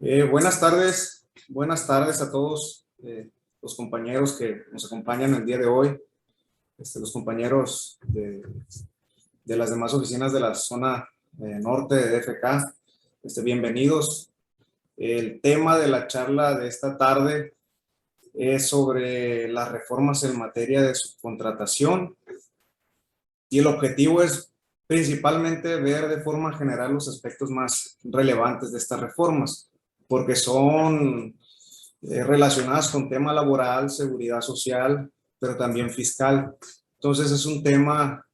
Buenas tardes a todos los compañeros que nos acompañan el día de hoy, los compañeros de las demás oficinas de la zona norte de DFK. Bienvenidos. El tema de la charla de esta tarde es sobre las reformas en materia de subcontratación y el objetivo es principalmente ver de forma general los aspectos más relevantes de estas reformas, porque son relacionadas con tema laboral, seguridad social, pero también fiscal. Entonces es un tema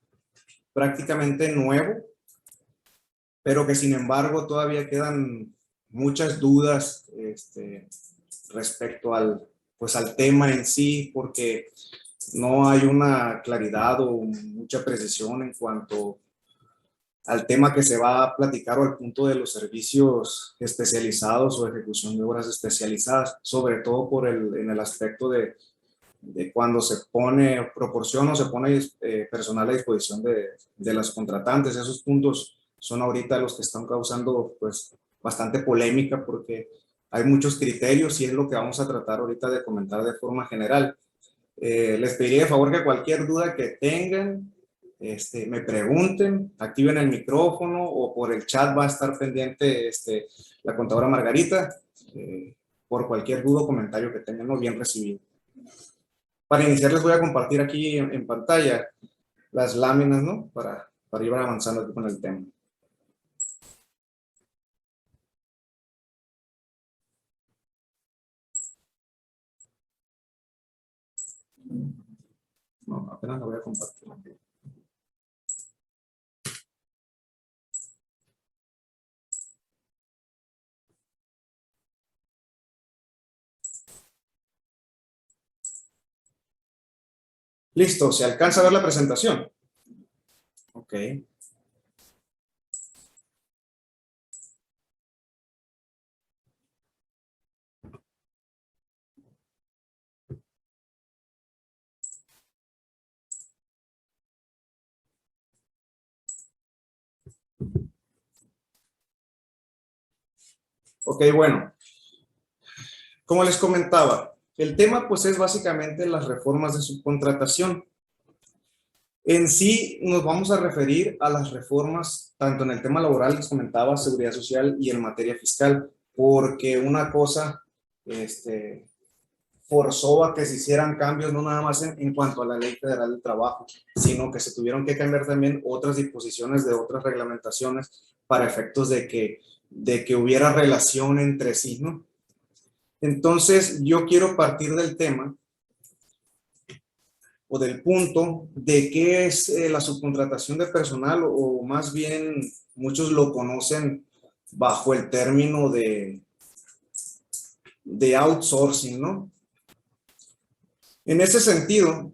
prácticamente nuevo, pero que sin embargo todavía quedan muchas dudas respecto al tema en sí, porque no hay una claridad o mucha precisión en cuanto al tema que se va a platicar o al punto de los servicios especializados o ejecución de obras especializadas, sobre todo en el aspecto de cuando se proporciona o se pone personal a disposición de las contratantes. Esos puntos son ahorita los que están causando pues bastante polémica, porque hay muchos criterios y es lo que vamos a tratar ahorita de comentar de forma general. Les pediría de favor que cualquier duda que tengan, me pregunten, activen el micrófono o por el chat va a estar pendiente la contadora Margarita, por cualquier duda o comentario que tengan, ¿no? Bien recibido. Para iniciar les voy a compartir aquí en pantalla las láminas, ¿no? Para ir avanzando aquí con el tema. No, apenas la voy a compartir. Listo, ¿se alcanza a ver la presentación? Ok. Ok, bueno. Como les comentaba, el tema pues es básicamente las reformas de subcontratación. En sí nos vamos a referir a las reformas tanto en el tema laboral, les comentaba, seguridad social y en materia fiscal, porque una cosa forzó a que se hicieran cambios no nada más en cuanto a la Ley Federal del Trabajo, sino que se tuvieron que cambiar también otras disposiciones de otras reglamentaciones para efectos de que hubiera relación entre sí, ¿no? Entonces, yo quiero partir del tema o del punto de qué es la subcontratación de personal, o más bien muchos lo conocen bajo el término de outsourcing, ¿no? En ese sentido,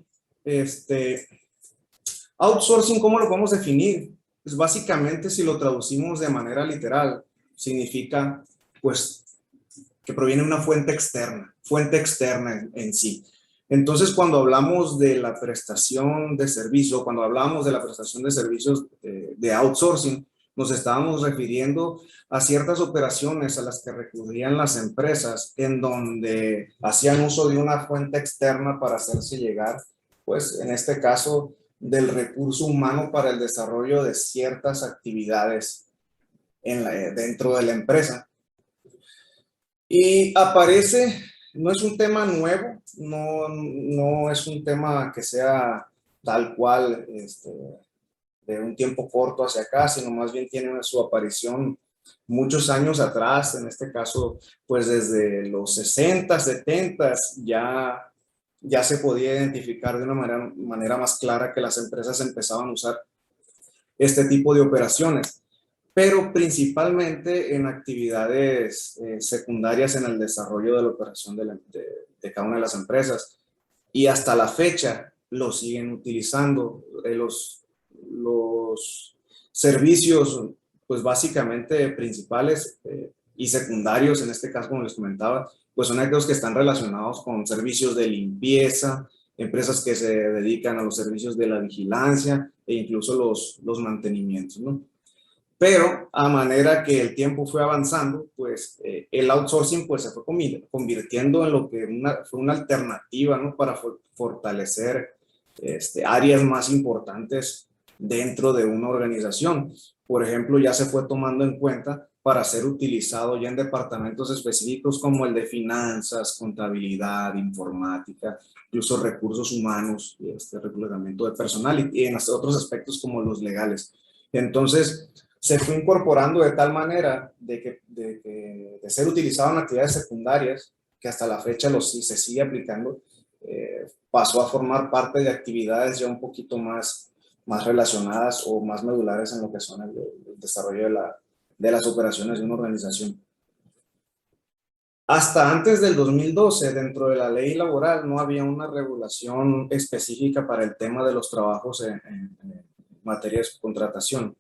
outsourcing, ¿cómo lo podemos definir? Pues básicamente, si lo traducimos de manera literal, significa pues que proviene de una fuente externa en sí. Entonces, cuando hablamos de la prestación de servicio, cuando hablamos de la prestación de servicios de outsourcing, nos estábamos refiriendo a ciertas operaciones a las que recurrían las empresas en donde hacían uso de una fuente externa para hacerse llegar, pues en este caso, del recurso humano para el desarrollo de ciertas actividades dentro de la empresa. Y aparece, no es un tema nuevo, no es un tema que sea tal cual de un tiempo corto hacia acá, sino más bien tiene su aparición muchos años atrás, en este caso, pues desde los 60, 70 ya se podía identificar de una manera más clara que las empresas empezaban a usar este tipo de operaciones, pero principalmente en actividades secundarias en el desarrollo de la operación de cada una de las empresas. Y hasta la fecha lo siguen utilizando. Los servicios, pues básicamente principales y secundarios, en este caso, como les comentaba, pues son aquellos que están relacionados con servicios de limpieza, empresas que se dedican a los servicios de la vigilancia e incluso los mantenimientos, ¿no? Pero a manera que el tiempo fue avanzando, pues el outsourcing pues, se fue convirtiendo en lo que fue una alternativa, ¿no? Para fortalecer áreas más importantes dentro de una organización. Por ejemplo, ya se fue tomando en cuenta para ser utilizado ya en departamentos específicos como el de finanzas, contabilidad, informática, incluso recursos humanos, reclutamiento de personal y en otros aspectos como los legales. Entonces, se fue incorporando de tal manera de ser utilizado en actividades secundarias, que hasta la fecha se sigue aplicando, pasó a formar parte de actividades ya un poquito más relacionadas o más medulares en lo que son el desarrollo de las operaciones de una organización. Hasta antes del 2012, dentro de la ley laboral, no había una regulación específica para el tema de los trabajos en materia de contratación,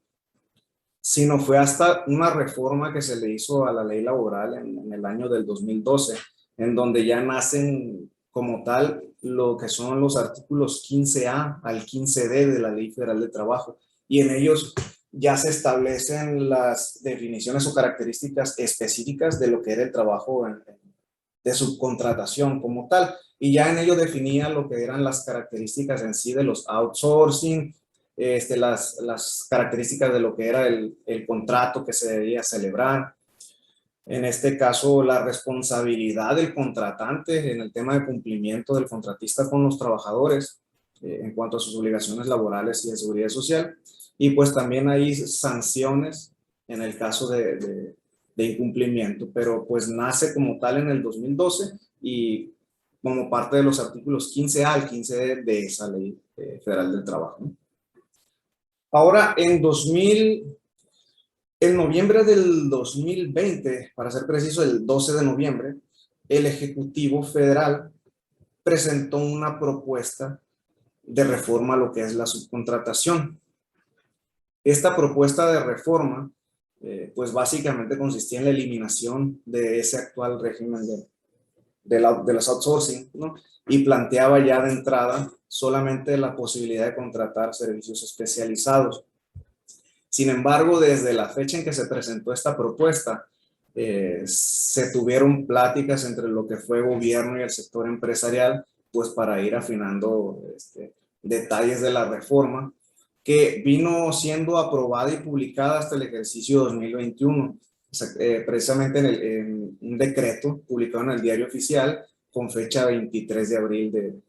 sino fue hasta una reforma que se le hizo a la ley laboral en el año del 2012, en donde ya nacen como tal lo que son los artículos 15A al 15D de la Ley Federal de Trabajo, y en ellos ya se establecen las definiciones o características específicas de lo que era el trabajo de subcontratación como tal, y ya en ello definía lo que eran las características en sí de los outsourcing, las características de lo que era el contrato que se debía celebrar. En este caso, la responsabilidad del contratante en el tema de cumplimiento del contratista con los trabajadores en cuanto a sus obligaciones laborales y de seguridad social. Y pues también hay sanciones en el caso de incumplimiento, pero pues nace como tal en el 2012 y como parte de los artículos 15A al 15D de esa ley federal del trabajo, ¿no? Ahora, en noviembre del 2020, para ser preciso, el 12 de noviembre, el Ejecutivo Federal presentó una propuesta de reforma a lo que es la subcontratación. Esta propuesta de reforma, pues básicamente consistía en la eliminación de ese actual régimen de los outsourcing, ¿no? Y planteaba ya de entrada solamente la posibilidad de contratar servicios especializados. Sin embargo, desde la fecha en que se presentó esta propuesta, se tuvieron pláticas entre lo que fue gobierno y el sector empresarial, pues para ir afinando detalles de la reforma, que vino siendo aprobada y publicada hasta el ejercicio 2021, o sea, precisamente en un decreto publicado en el Diario Oficial con fecha 23 de abril del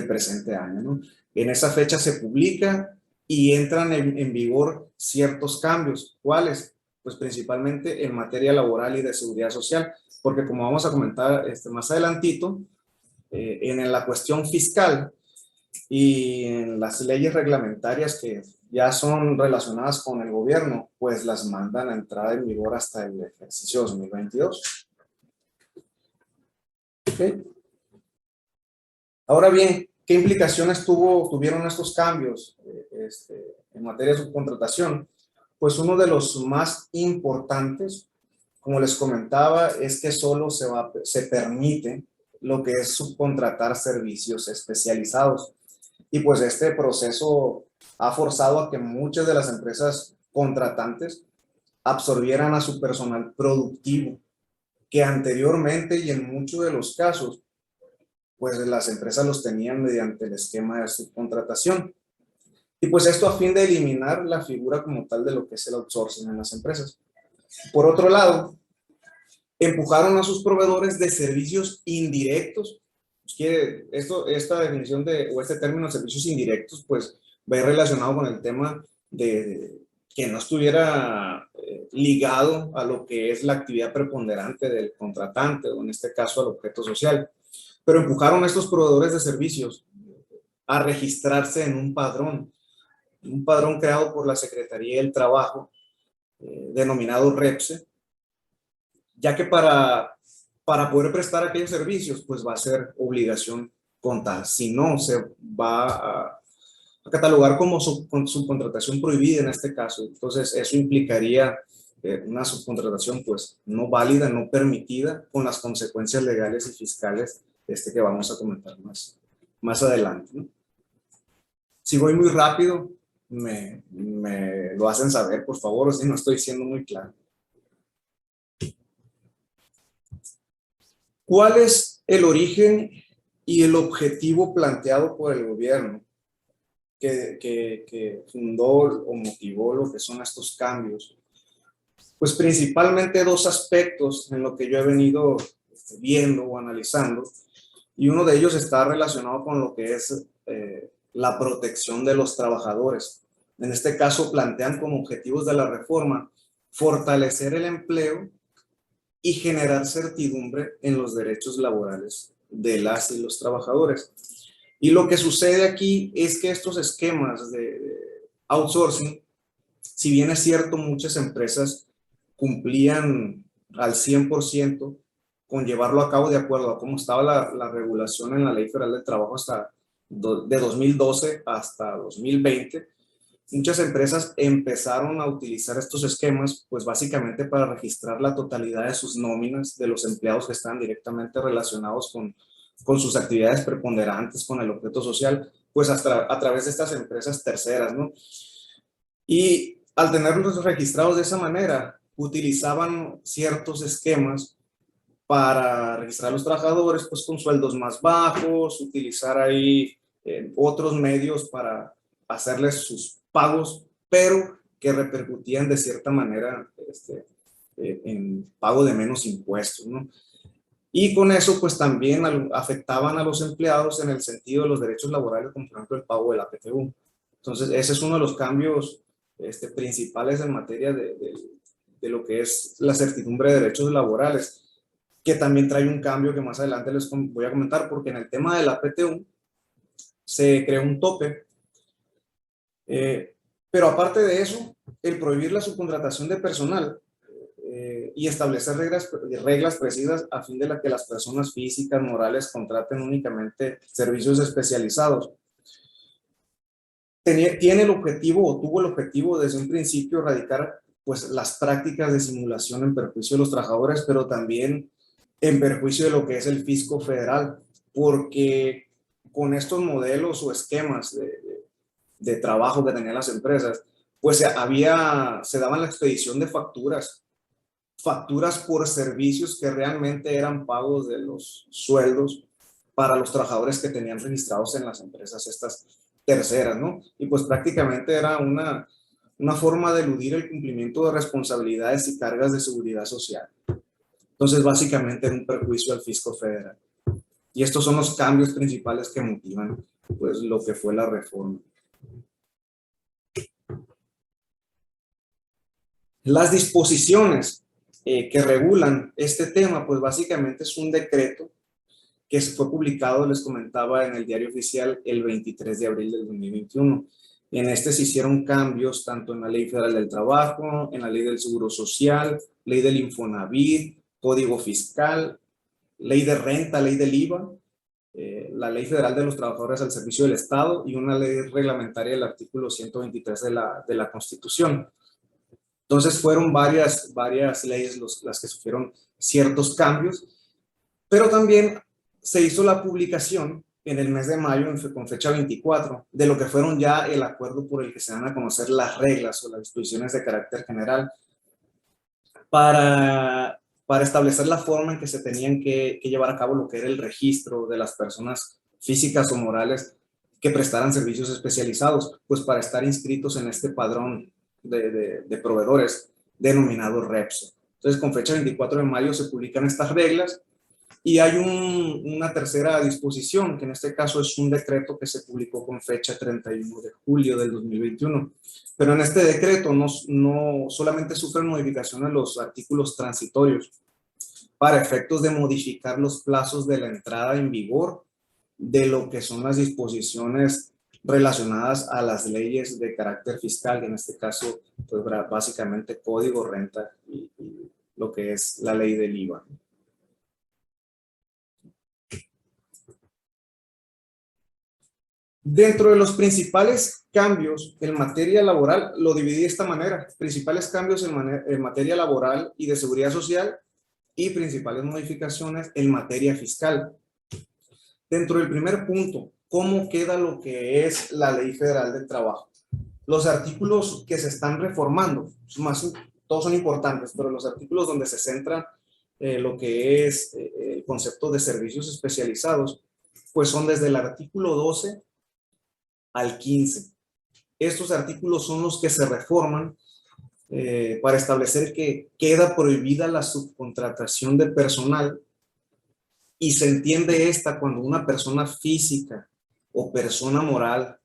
presente año, ¿no? En esa fecha se publica y entran en vigor ciertos cambios. ¿Cuáles? Pues principalmente en materia laboral y de seguridad social, porque como vamos a comentar más adelantito, en la cuestión fiscal y en las leyes reglamentarias que ya son relacionadas con el gobierno, pues las mandan a entrar en vigor hasta el ejercicio 2022. ¿Okay? Ahora bien, ¿qué implicaciones tuvieron estos cambios en materia de subcontratación? Pues uno de los más importantes, como les comentaba, es que solo se permite lo que es subcontratar servicios especializados. Y pues este proceso ha forzado a que muchas de las empresas contratantes absorbieran a su personal productivo, que anteriormente y en muchos de los casos, pues las empresas los tenían mediante el esquema de subcontratación. Y pues esto a fin de eliminar la figura como tal de lo que es el outsourcing en las empresas. Por otro lado, empujaron a sus proveedores de servicios indirectos. Esta definición o este término de servicios indirectos, pues va relacionado con el tema de que no estuviera ligado a lo que es la actividad preponderante del contratante, o en este caso al objeto social. Pero empujaron a estos proveedores de servicios a registrarse en un padrón creado por la Secretaría del Trabajo, denominado REPSE, ya que para poder prestar aquellos servicios, pues va a ser obligación contar. Si no, se va a catalogar como subcontratación prohibida en este caso. Entonces, eso implicaría una subcontratación pues no válida, no permitida, con las consecuencias legales y fiscales que vamos a comentar más adelante, ¿no? Si voy muy rápido, me lo hacen saber, por favor, o si no estoy siendo muy claro. ¿Cuál es el origen y el objetivo planteado por el gobierno que fundó o motivó lo que son estos cambios? Pues principalmente dos aspectos en lo que yo he venido viendo o analizando, y uno de ellos está relacionado con lo que es la protección de los trabajadores. En este caso plantean como objetivos de la reforma fortalecer el empleo y generar certidumbre en los derechos laborales de las y los trabajadores. Y lo que sucede aquí es que estos esquemas de outsourcing, si bien es cierto, muchas empresas cumplían al 100% con llevarlo a cabo de acuerdo a cómo estaba la regulación en la Ley Federal del Trabajo hasta de 2012 hasta 2020, muchas empresas empezaron a utilizar estos esquemas, pues básicamente para registrar la totalidad de sus nóminas de los empleados que están directamente relacionados con sus actividades preponderantes, con el objeto social, pues hasta a través de estas empresas terceras, ¿no? Y al tenerlos registrados de esa manera, utilizaban ciertos esquemas para registrar a los trabajadores, pues con sueldos más bajos, utilizar ahí otros medios para hacerles sus pagos, pero que repercutían de cierta manera en pago de menos impuestos, ¿no? Y con eso, pues también afectaban a los empleados en el sentido de los derechos laborales, como por ejemplo el pago de la PTU. Entonces, ese es uno de los cambios principales en materia de lo que es la certidumbre de derechos laborales, que también trae un cambio que más adelante les voy a comentar, porque en el tema de la PTU se creó un tope, pero aparte de eso, el prohibir la subcontratación de personal y establecer reglas precisas a fin de que las personas físicas, morales, contraten únicamente servicios especializados. Tiene el objetivo o tuvo el objetivo desde un principio erradicar pues las prácticas de simulación en perjuicio de los trabajadores, pero también en perjuicio de lo que es el fisco federal, porque con estos modelos o esquemas de trabajo que tenían las empresas, pues se daban la expedición de facturas por servicios que realmente eran pagos de los sueldos para los trabajadores que tenían registrados en las empresas estas terceras, ¿no? Y pues prácticamente era una forma de eludir el cumplimiento de responsabilidades y cargas de seguridad social. Entonces, básicamente era un perjuicio al fisco federal. Y estos son los cambios principales que motivan pues, lo que fue la reforma. Las disposiciones que regulan este tema, pues básicamente es un decreto que fue publicado, les comentaba, en el Diario Oficial el 23 de abril del 2021. En este se hicieron cambios tanto en la Ley Federal del Trabajo, en la Ley del Seguro Social, Ley del Infonavit, Código Fiscal, Ley de Renta, Ley del IVA, la Ley Federal de los Trabajadores al Servicio del Estado y una ley reglamentaria del artículo 123 de la Constitución. Entonces fueron varias leyes las que sufrieron ciertos cambios, pero también se hizo la publicación en el mes de mayo, con fecha 24, de lo que fueron ya el acuerdo por el que se dan a conocer las reglas o las disposiciones de carácter general para establecer la forma en que se tenían que llevar a cabo lo que era el registro de las personas físicas o morales que prestaran servicios especializados, pues para estar inscritos en este padrón de proveedores denominado REPSO. Entonces, con fecha 24 de mayo se publican estas reglas y hay una tercera disposición, que en este caso es un decreto que se publicó con fecha 31 de julio del 2021. Pero en este decreto no solamente sufren modificaciones los artículos transitorios para efectos de modificar los plazos de la entrada en vigor de lo que son las disposiciones relacionadas a las leyes de carácter fiscal, que en este caso, pues básicamente código, renta y lo que es la ley del IVA. Dentro de los principales cambios en materia laboral, lo dividí de esta manera: principales cambios en materia laboral y de seguridad social y principales modificaciones en materia fiscal. Dentro del primer punto, ¿cómo queda lo que es la Ley Federal del Trabajo? Los artículos que se están reformando, todos son importantes, pero los artículos donde se centra lo que es el concepto de servicios especializados, pues son desde el artículo 12 al 15. Estos artículos son los que se reforman para establecer que queda prohibida la subcontratación de personal, y se entiende esta cuando una persona física o persona moral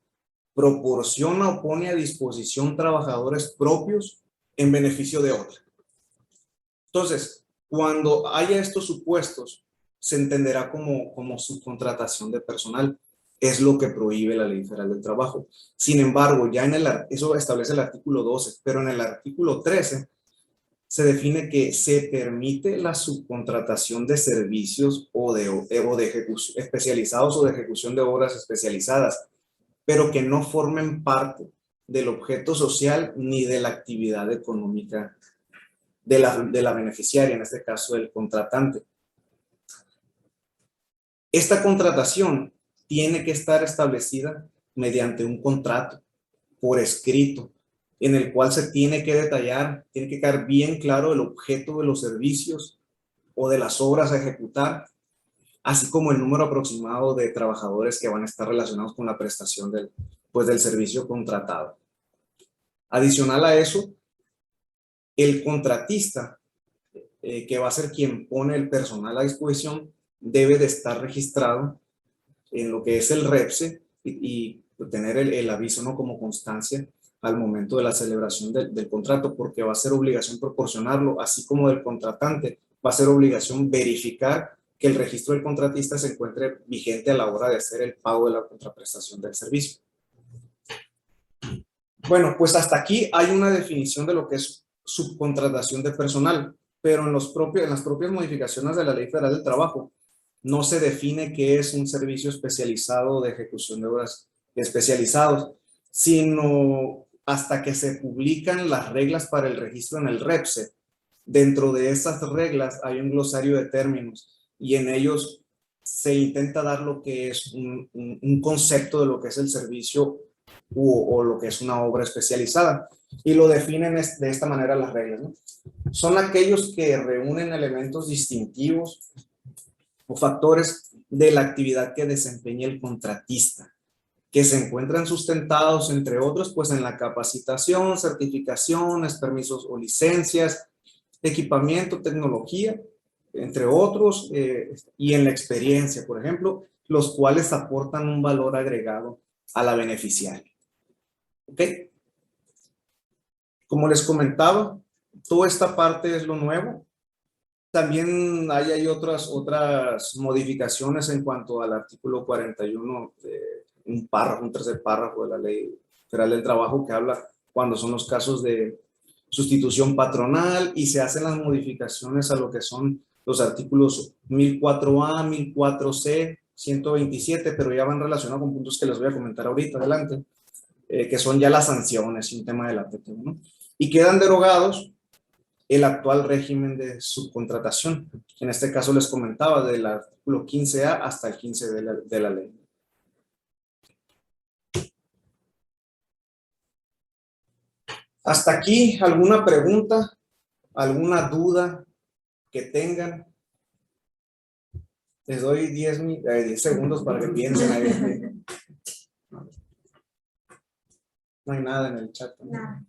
proporciona o pone a disposición trabajadores propios en beneficio de otra. Entonces, cuando haya estos supuestos, se entenderá como subcontratación de personal. Es lo que prohíbe la Ley Federal del Trabajo. Sin embargo, ya eso establece el artículo 12, pero en el artículo 13 se define que se permite la subcontratación de servicios o de ejecución especializados o de ejecución de obras especializadas, pero que no formen parte del objeto social ni de la actividad económica de la beneficiaria, en este caso el contratante. Esta contratación tiene que estar establecida mediante un contrato por escrito, en el cual se tiene que detallar, tiene que quedar bien claro el objeto de los servicios o de las obras a ejecutar, así como el número aproximado de trabajadores que van a estar relacionados con la prestación del servicio contratado. Adicional a eso, el contratista, que va a ser quien pone el personal a disposición, debe de estar registrado en lo que es el REPSE y tener el aviso, ¿no?, como constancia al momento de la celebración del contrato, porque va a ser obligación proporcionarlo, así como del contratante, va a ser obligación verificar que el registro del contratista se encuentre vigente a la hora de hacer el pago de la contraprestación del servicio. Bueno, pues hasta aquí hay una definición de lo que es subcontratación de personal, pero en las propias modificaciones de la Ley Federal del Trabajo no se define qué es un servicio especializado de ejecución de obras especializados, sino hasta que se publican las reglas para el registro en el REPSE. Dentro de esas reglas hay un glosario de términos y en ellos se intenta dar lo que es un concepto de lo que es el servicio o lo que es una obra especializada, y lo definen de esta manera las reglas, ¿no? Son aquellos que reúnen elementos distintivos o factores de la actividad que desempeña el contratista, que se encuentran sustentados, entre otros, pues en la capacitación, certificaciones, permisos o licencias, equipamiento, tecnología, entre otros, y en la experiencia, por ejemplo, los cuales aportan un valor agregado a la beneficiaria. ¿Ok? Como les comentaba, toda esta parte es lo nuevo. También hay otras modificaciones en cuanto al artículo 41, un tercer párrafo de la Ley Federal del Trabajo, que habla cuando son los casos de sustitución patronal, y se hacen las modificaciones a lo que son los artículos 1004A, 1004C, 127, pero ya van relacionados con puntos que les voy a comentar ahorita adelante, que son ya las sanciones y un tema de la PTU, ¿no? Y quedan derogados el actual régimen de subcontratación. En este caso les comentaba del artículo 15A hasta el 15 de la ley. Hasta aquí, ¿alguna pregunta? ¿Alguna duda que tengan? Les doy 10 segundos para que piensen ahí. No hay nada en el chat, ¿no? Nada.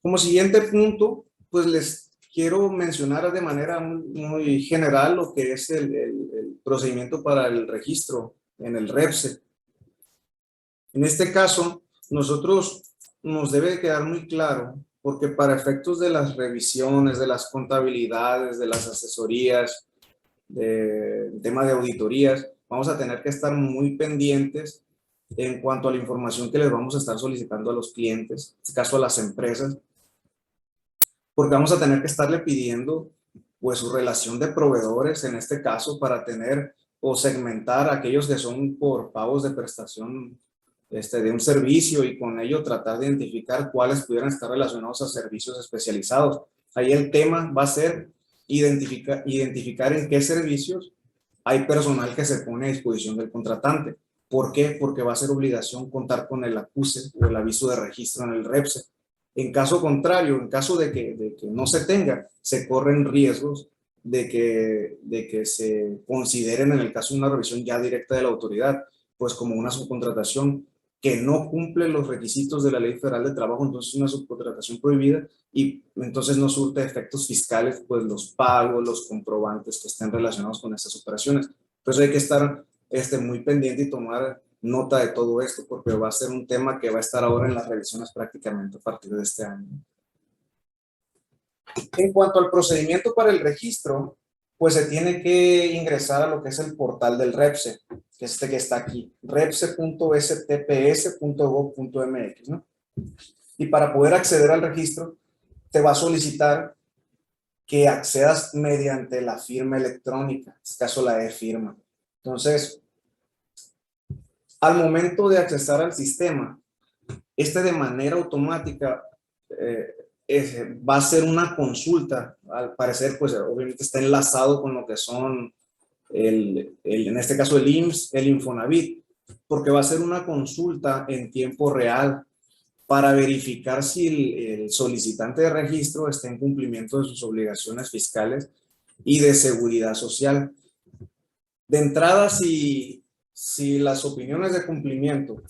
Como siguiente punto, pues les quiero mencionar de manera muy general lo que es el procedimiento para el registro en el REPSE. En este caso, nos debe quedar muy claro, porque para efectos de las revisiones, de las contabilidades, de las asesorías, de tema de auditorías, vamos a tener que estar muy pendientes en cuanto a la información que les vamos a estar solicitando a los clientes, en este caso a las empresas, porque vamos a tener que estarle pidiendo pues su relación de proveedores, en este caso, para tener o segmentar aquellos que son por pagos de prestación de un servicio, y con ello tratar de identificar cuáles pudieran estar relacionados a servicios especializados. Ahí el tema va a ser identificar en qué servicios hay personal que se pone a disposición del contratante. ¿Por qué? Porque va a ser obligación contar con el acuse o el aviso de registro en el REPSE. En caso contrario, en caso de que no se tenga, se corren riesgos de que se consideren en el caso de una revisión ya directa de la autoridad, pues como una subcontratación que no cumple los requisitos de la Ley Federal de Trabajo, entonces es una subcontratación prohibida y entonces no surte efectos fiscales, pues los pagos, los comprobantes que estén relacionados con estas operaciones. Entonces hay que estar muy pendiente y tomar nota de todo esto, porque va a ser un tema que va a estar ahora en las revisiones prácticamente a partir de este año. En cuanto al procedimiento para el registro, pues se tiene que ingresar a lo que es el portal del REPSE, que es este que está aquí, repse.stps.gov.mx, ¿no? Y para poder acceder al registro, te va a solicitar que accedas mediante la firma electrónica, en este caso la e-firma. Entonces, al momento de accesar al sistema, de manera automática va a ser una consulta. Al parecer, pues obviamente está enlazado con lo que son, en este caso, el IMSS, el Infonavit, porque va a ser una consulta en tiempo real para verificar si el solicitante de registro está en cumplimiento de sus obligaciones fiscales y de seguridad social. De entrada, si las opiniones de cumplimiento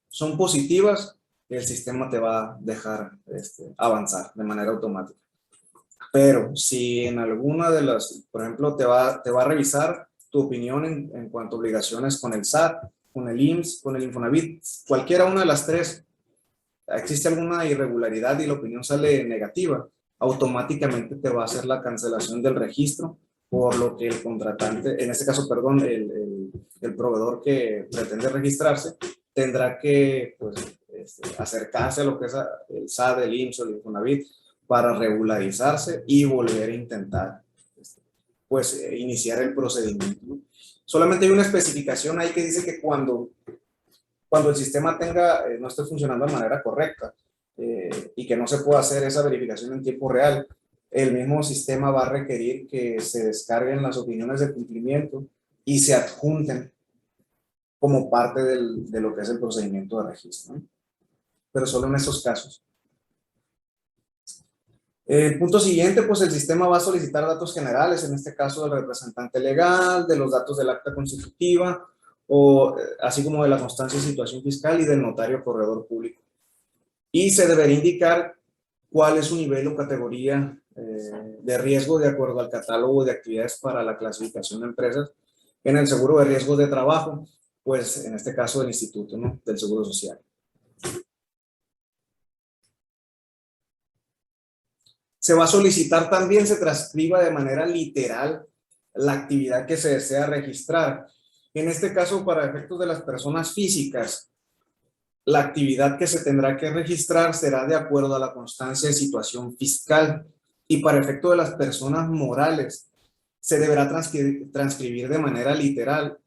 son positivas, el sistema te va a dejar avanzar de manera automática. Pero si en alguna de las, por ejemplo, te va a revisar tu opinión en cuanto a obligaciones con el SAT, con el IMSS, con el Infonavit, cualquiera una de las tres, existe alguna irregularidad y la opinión sale negativa, automáticamente te va a hacer la cancelación del registro, por lo que el contratante, en este caso, perdón, el proveedor que pretende registrarse, tendrá que pues, acercarse a lo que es el SAT, el IMSS o el Infonavit para regularizarse y volver a intentar pues, iniciar el procedimiento, ¿no? Solamente hay una especificación ahí que dice que cuando el sistema no esté funcionando de manera correcta y que no se pueda hacer esa verificación en tiempo real, el mismo sistema va a requerir que se descarguen las opiniones de cumplimiento y se adjunten como parte de lo que es el procedimiento de registro, ¿no? Pero solo en esos casos. El punto siguiente, pues el sistema va a solicitar datos generales, en este caso del representante legal, de los datos del acta constitutiva, así como de la constancia de situación fiscal y del notario corredor público. Y se deberá indicar cuál es su nivel o categoría de riesgo de acuerdo al catálogo de actividades para la clasificación de empresas en el seguro de riesgos de trabajo, pues en este caso del Instituto, ¿no?, del Seguro Social. Se va a solicitar también se transcriba de manera literal la actividad que se desea registrar. En este caso, para efectos de las personas físicas, la actividad que se tendrá que registrar será de acuerdo a la constancia de situación fiscal, y para efecto de las personas morales se deberá transcribir de manera literal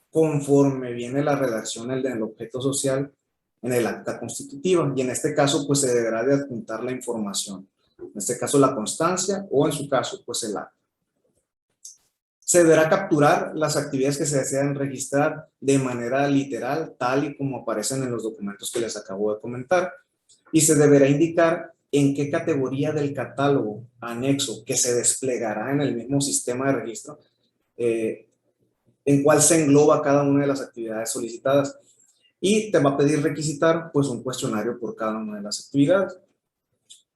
conforme viene la redacción del objeto social en el acta constitutiva, y en este caso pues se deberá de adjuntar la información, en este caso la constancia o en su caso pues el acta. Se deberá capturar las actividades que se desean registrar de manera literal, tal y como aparecen en los documentos que les acabo de comentar, y se deberá indicar en qué categoría del catálogo anexo que se desplegará en el mismo sistema de registro, en cuál se engloba cada una de las actividades solicitadas, y te va a pedir requisitar pues un cuestionario por cada una de las actividades.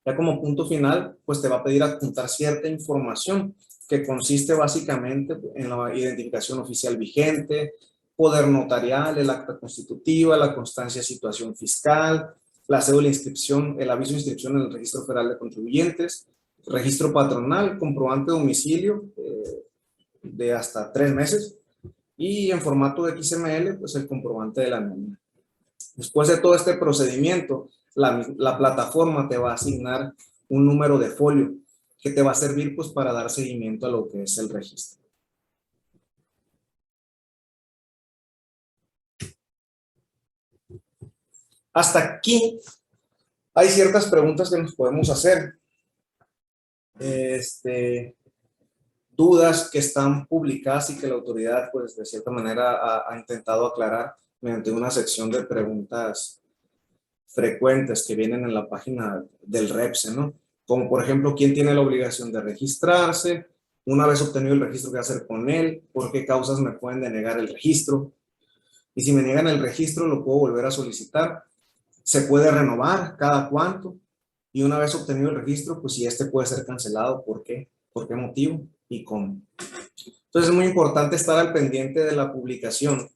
Ya como punto final, pues te va a pedir adjuntar cierta información que consiste básicamente en la identificación oficial vigente, poder notarial, el acta constitutiva, la constancia de situación fiscal, la cédula de inscripción, el aviso de inscripción en el Registro Federal de Contribuyentes, registro patronal, comprobante de domicilio de hasta 3 meses, y en formato de XML, pues el comprobante de la nómina. Después de todo este procedimiento, la plataforma te va a asignar un número de folio que te va a servir pues para dar seguimiento a lo que es el registro. Hasta aquí hay ciertas preguntas que nos podemos hacer. Dudas que están publicadas y que la autoridad pues de cierta manera ha intentado aclarar mediante una sección de preguntas frecuentes que vienen en la página del REPSE, ¿no? Como por ejemplo, ¿quién tiene la obligación de registrarse? Una vez obtenido el registro, ¿qué hacer con él? ¿Por qué causas me pueden denegar el registro? Y si me niegan el registro, ¿lo puedo volver a solicitar? ¿Se puede renovar? ¿Cada cuánto? Y una vez obtenido el registro, pues si este puede ser cancelado, ¿por qué? ¿Por qué motivo? ¿Y cómo? Entonces es muy importante estar al pendiente de la publicación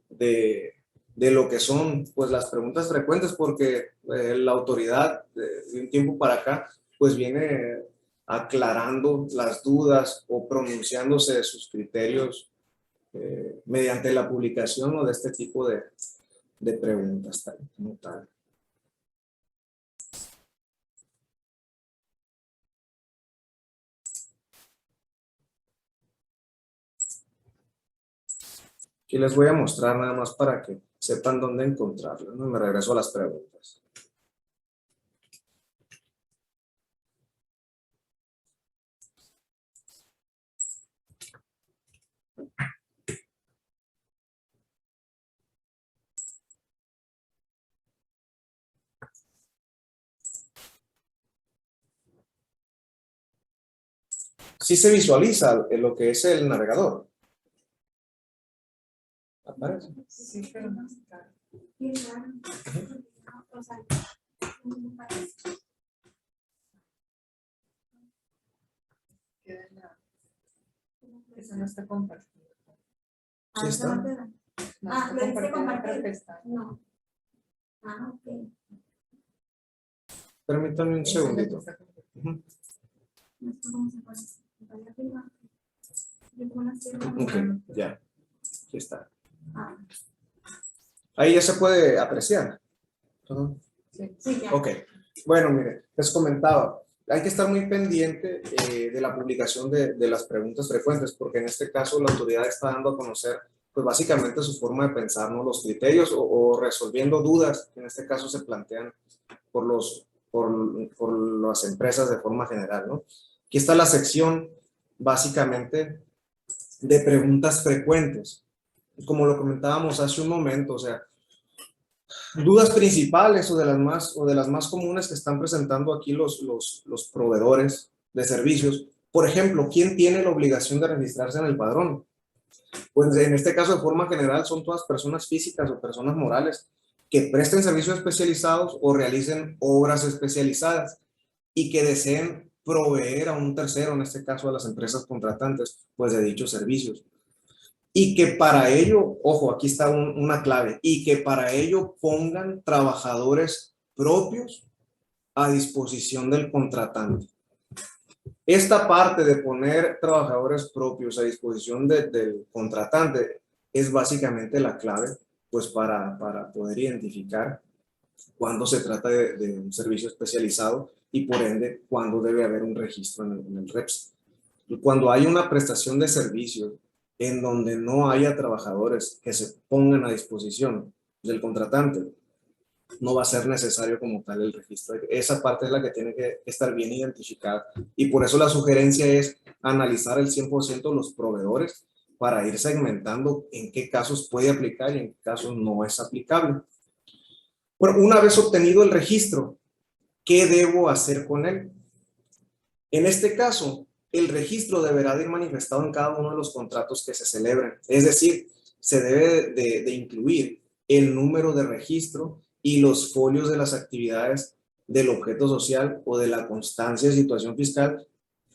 de lo que son pues las preguntas frecuentes, porque la autoridad de un tiempo para acá pues viene aclarando las dudas o pronunciándose de sus criterios mediante la publicación o de este tipo de preguntas tal, como tal. Aquí les voy a mostrar nada más para que sepan dónde encontrarlo, ¿no? Me regreso a las preguntas. Sí se visualiza en lo que es el navegador. ¿Aparece? Sí, pero no está. Queda en la- Eso no está compartido. Sí está. No está ¿lo dice compartido en otra compartir? pestaña. No. Ok. Permítanme un Esa es la que segundito. está compartida. Ujú. Esto cómo se pone. Para arriba. Yo pongo así, ¿no? Ok, ya. Aquí está. Ah, Ahí ya se puede apreciar. Ujú. sí, ya. Ok. Bueno, mire, les comentaba, hay que estar muy pendiente de la publicación de las preguntas frecuentes, porque en este caso la autoridad está dando a conocer, pues básicamente su forma de pensar, ¿no? Los criterios o resolviendo dudas que en este caso se plantean por las empresas de forma general, ¿no? Aquí está la sección básicamente de preguntas frecuentes. Como lo comentábamos hace un momento, o sea, dudas principales o de las más comunes que están presentando aquí los proveedores de servicios. Por ejemplo, ¿quién tiene la obligación de registrarse en el padrón? Pues en este caso, de forma general, son todas personas físicas o personas morales que presten servicios especializados o realicen obras especializadas y que deseen proveer a un tercero, en este caso a las empresas contratantes, pues de dichos servicios. Y que para ello, ojo, aquí está una clave, y que para ello pongan trabajadores propios a disposición del contratante. Esta parte de poner trabajadores propios a disposición del contratante es básicamente la clave, pues para poder identificar cuándo se trata de un servicio especializado y por ende cuándo debe haber un registro en el REPS. Y cuando hay una prestación de servicios en donde no haya trabajadores que se pongan a disposición del contratante, no va a ser necesario como tal el registro. Esa parte es la que tiene que estar bien identificada. Y por eso la sugerencia es analizar el 100% los proveedores para ir segmentando en qué casos puede aplicar y en qué casos no es aplicable. Bueno, una vez obtenido el registro, ¿qué debo hacer con él? En este caso, el registro deberá de ir manifestado en cada uno de los contratos que se celebren. Es decir, se debe de incluir el número de registro y los folios de las actividades del objeto social o de la constancia de situación fiscal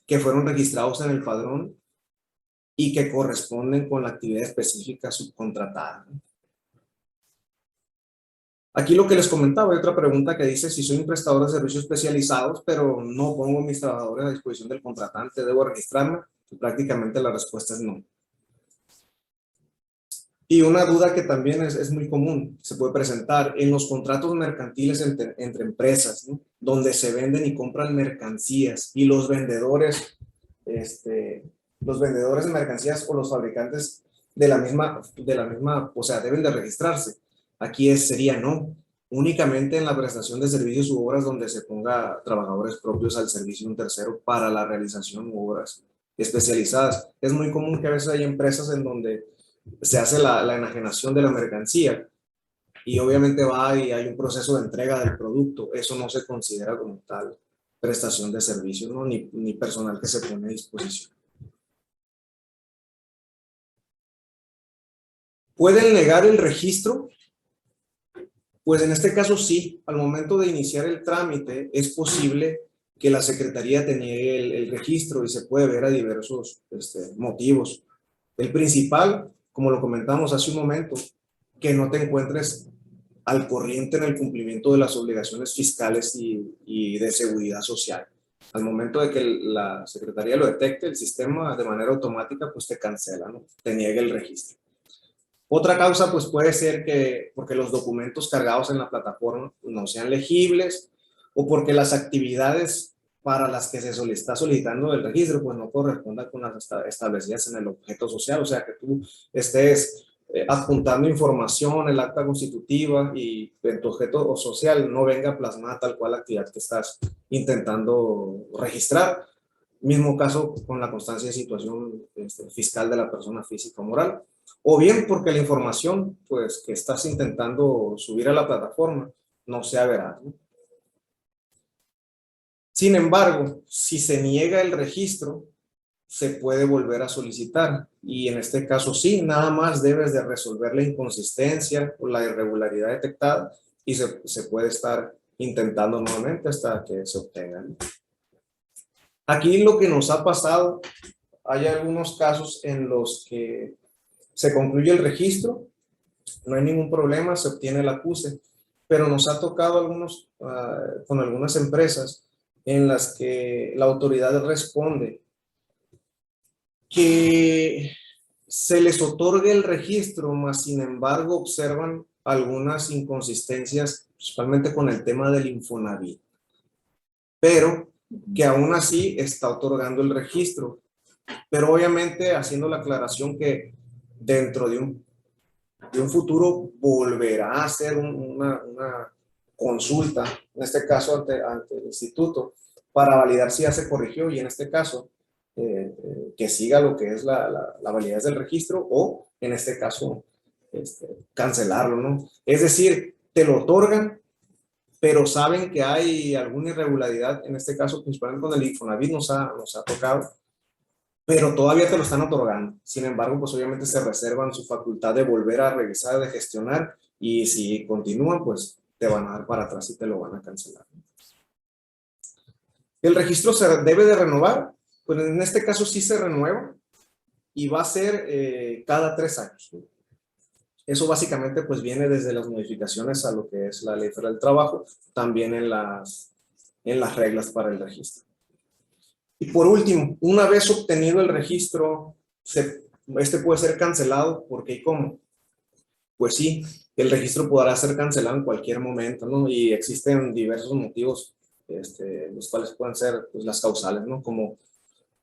que fueron registrados en el padrón y que corresponden con la actividad específica subcontratada. Aquí lo que les comentaba, hay otra pregunta que dice si soy un prestador de servicios especializados, pero no pongo mis trabajadores a disposición del contratante, ¿debo registrarme? Y prácticamente la respuesta es no. Y una duda que también es muy común, se puede presentar en los contratos mercantiles entre empresas, ¿no? Donde se venden y compran mercancías y los vendedores de mercancías o los fabricantes de la misma, o sea, deben de registrarse. Aquí sería no, únicamente en la prestación de servicios u obras donde se ponga trabajadores propios al servicio de un tercero para la realización de obras especializadas. Es muy común que a veces hay empresas en donde se hace la enajenación de la mercancía y obviamente va y hay un proceso de entrega del producto. Eso no se considera como tal prestación de servicio, ¿no? Ni personal que se pone a disposición. ¿Pueden negar el registro? Pues en este caso sí, al momento de iniciar el trámite es posible que la Secretaría te niegue el registro y se puede ver a diversos motivos. El principal, como lo comentamos hace un momento, que no te encuentres al corriente en el cumplimiento de las obligaciones fiscales y de seguridad social. Al momento de que la Secretaría lo detecte, el sistema de manera automática pues te cancela, ¿no? Te niega el registro. Otra causa pues puede ser que porque los documentos cargados en la plataforma no sean legibles o porque las actividades para las que se está solicitando el registro pues no correspondan con las establecidas en el objeto social, o sea que tú estés adjuntando información, el acta constitutiva y en tu objeto social no venga plasmada tal cual la actividad que estás intentando registrar. Mismo caso con la constancia de situación fiscal de la persona física o moral. O bien porque la información pues, que estás intentando subir a la plataforma no sea veraz, ¿no? Sin embargo, si se niega el registro, se puede volver a solicitar. Y en este caso sí, nada más debes de resolver la inconsistencia o la irregularidad detectada y se puede estar intentando nuevamente hasta que se obtenga, ¿no? Aquí lo que nos ha pasado, hay algunos casos en los que se concluye el registro, no hay ningún problema, se obtiene el acuse, pero nos ha tocado con algunas empresas en las que la autoridad responde que se les otorgue el registro, mas sin embargo observan algunas inconsistencias, principalmente con el tema del Infonavit, pero que aún así está otorgando el registro, pero obviamente haciendo la aclaración que dentro de un futuro volverá a hacer una consulta, en este caso ante el instituto, para validar si ya se corrigió y en este caso que siga lo que es la validez del registro o en este caso cancelarlo, ¿no? Es decir, te lo otorgan, pero saben que hay alguna irregularidad, en este caso principalmente con el Infonavit nos ha tocado, pero todavía te lo están otorgando. Sin embargo, pues obviamente se reservan su facultad de volver a revisar, de gestionar, y si continúan, pues te van a dar para atrás y te lo van a cancelar. El registro se debe de renovar, pues en este caso sí se renueva y va a ser cada 3 años. Eso básicamente pues viene desde las modificaciones a lo que es la Ley Federal del Trabajo, también en las reglas para el registro. Y por último, una vez obtenido el registro, este puede ser cancelado, ¿por qué y cómo? Pues sí, el registro podrá ser cancelado en cualquier momento, ¿no? Y existen diversos motivos, los cuales pueden ser pues, las causales, ¿no? Como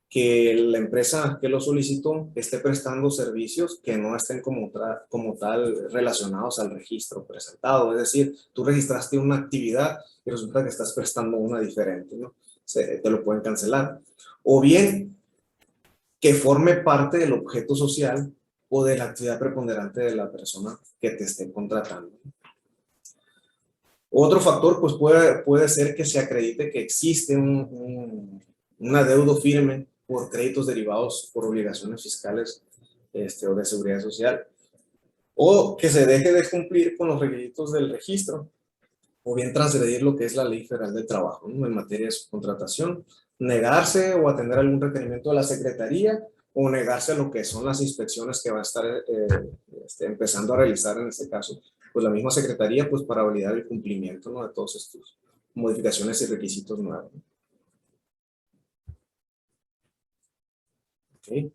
que la empresa que lo solicitó esté prestando servicios que no estén como tal relacionados al registro presentado. Es decir, tú registraste una actividad y resulta que estás prestando una diferente, ¿no? Te lo pueden cancelar. O bien que forme parte del objeto social o de la actividad preponderante de la persona que te esté contratando. Otro factor pues puede ser que se acredite que existe un adeudo firme por créditos derivados por obligaciones fiscales o de seguridad social, o que se deje de cumplir con los requisitos del registro, o bien transgredir lo que es la Ley Federal del Trabajo, ¿no? En materia de subcontratación, negarse o atender algún requerimiento de la Secretaría, o negarse a lo que son las inspecciones que va a estar empezando a realizar en este caso, pues la misma Secretaría, pues para validar el cumplimiento, ¿no? De todos estos modificaciones y requisitos nuevos. Okay.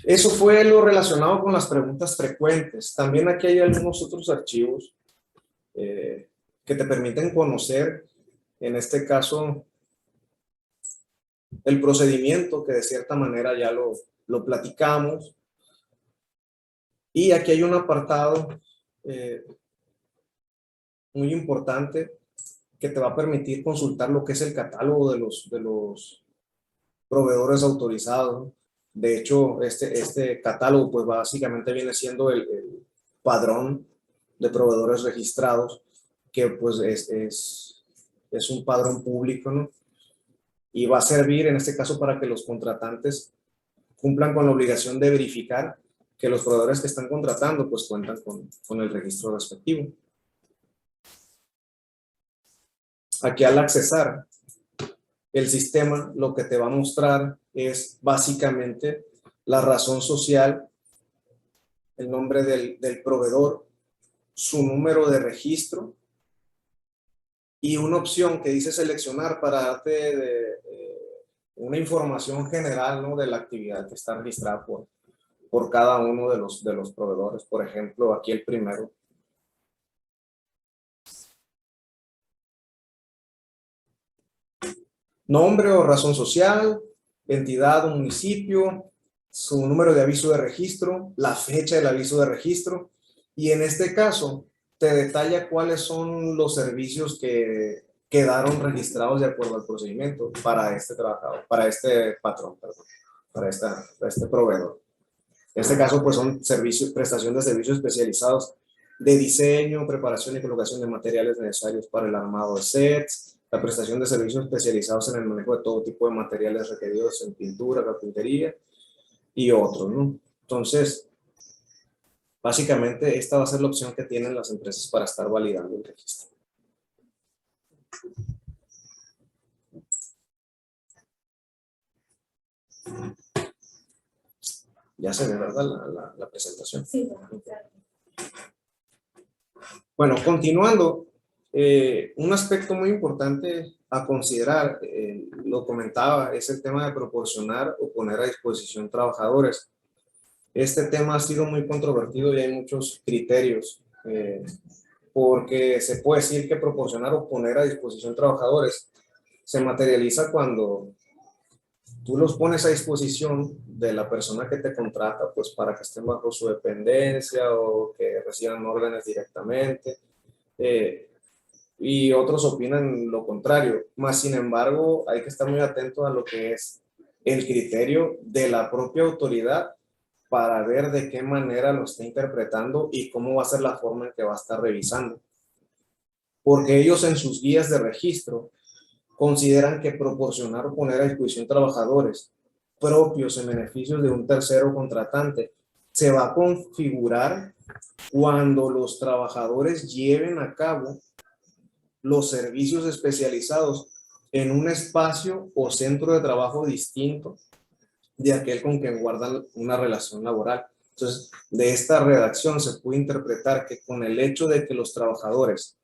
Eso fue lo relacionado con las preguntas frecuentes. También aquí hay algunos otros archivos que te permiten conocer, en este caso, el procedimiento que de cierta manera ya lo platicamos. Y aquí hay un apartado muy importante que te va a permitir consultar lo que es el catálogo de los proveedores autorizados. De hecho, este catálogo pues básicamente viene siendo el padrón de proveedores registrados, que pues es un padrón público, ¿no? Y va a servir en este caso para que los contratantes cumplan con la obligación de verificar que los proveedores que están contratando pues cuentan con el registro respectivo. Aquí al accesar el sistema, lo que te va a mostrar es básicamente la razón social, el nombre del proveedor, su número de registro y una opción que dice seleccionar para darte una información general, ¿no?, de la actividad que está registrada por cada uno de los proveedores. Por ejemplo, aquí el primero. Nombre o razón social, entidad o municipio, su número de aviso de registro, la fecha del aviso de registro, y en este caso te detalla cuáles son los servicios que quedaron registrados de acuerdo al procedimiento para este trabajador, para este patrón, perdón, para este proveedor. En este caso, pues son prestación de servicios especializados de diseño, preparación y colocación de materiales necesarios para el armado de sets, la prestación de servicios especializados en el manejo de todo tipo de materiales requeridos en pintura, carpintería y otros, ¿no? Entonces, básicamente esta va a ser la opción que tienen las empresas para estar validando el registro. Ya se ve, ¿verdad?, la presentación. Sí, Bueno, continuando, un aspecto muy importante a considerar, lo comentaba, es el tema de proporcionar o poner a disposición trabajadores. Este tema ha sido muy controvertido y hay muchos criterios, porque se puede decir que proporcionar o poner a disposición trabajadores se materializa cuando tú los pones a disposición de la persona que te contrata, pues para que estén bajo su dependencia o que reciban órdenes directamente. Y otros opinan lo contrario. Más sin embargo, hay que estar muy atento a lo que es el criterio de la propia autoridad para ver de qué manera lo está interpretando y cómo va a ser la forma en que va a estar revisando. Porque ellos en sus guías de registro consideran que proporcionar o poner a disposición trabajadores propios en beneficio de un tercero contratante se va a configurar cuando los trabajadores lleven a cabo los servicios especializados en un espacio o centro de trabajo distinto de aquel con quien guardan una relación laboral. Entonces, de esta redacción se puede interpretar que con el hecho de que los trabajadores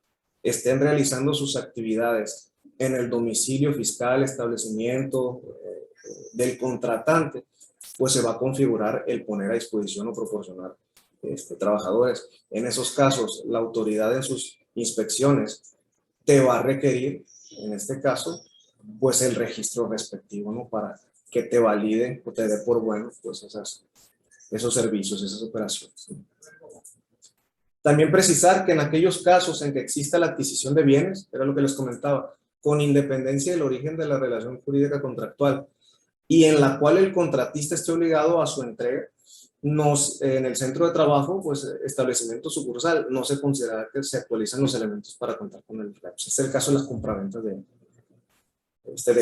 estén realizando sus actividades en el domicilio fiscal, establecimiento del contratante, pues se va a configurar el poner a disposición o proporcionar trabajadores. En esos casos, la autoridad en sus inspecciones te va a requerir, en este caso, pues el registro respectivo, ¿no?, para que te valide o te dé por bueno pues esos servicios, esas operaciones. También precisar que en aquellos casos en que exista la adquisición de bienes, era lo que les comentaba, con independencia del origen de la relación jurídica contractual y en la cual el contratista esté obligado a su entrega, en el centro de trabajo, pues establecimiento sucursal, no se considera que se actualizan los elementos para contar con el REPS. Es el caso de las compraventas de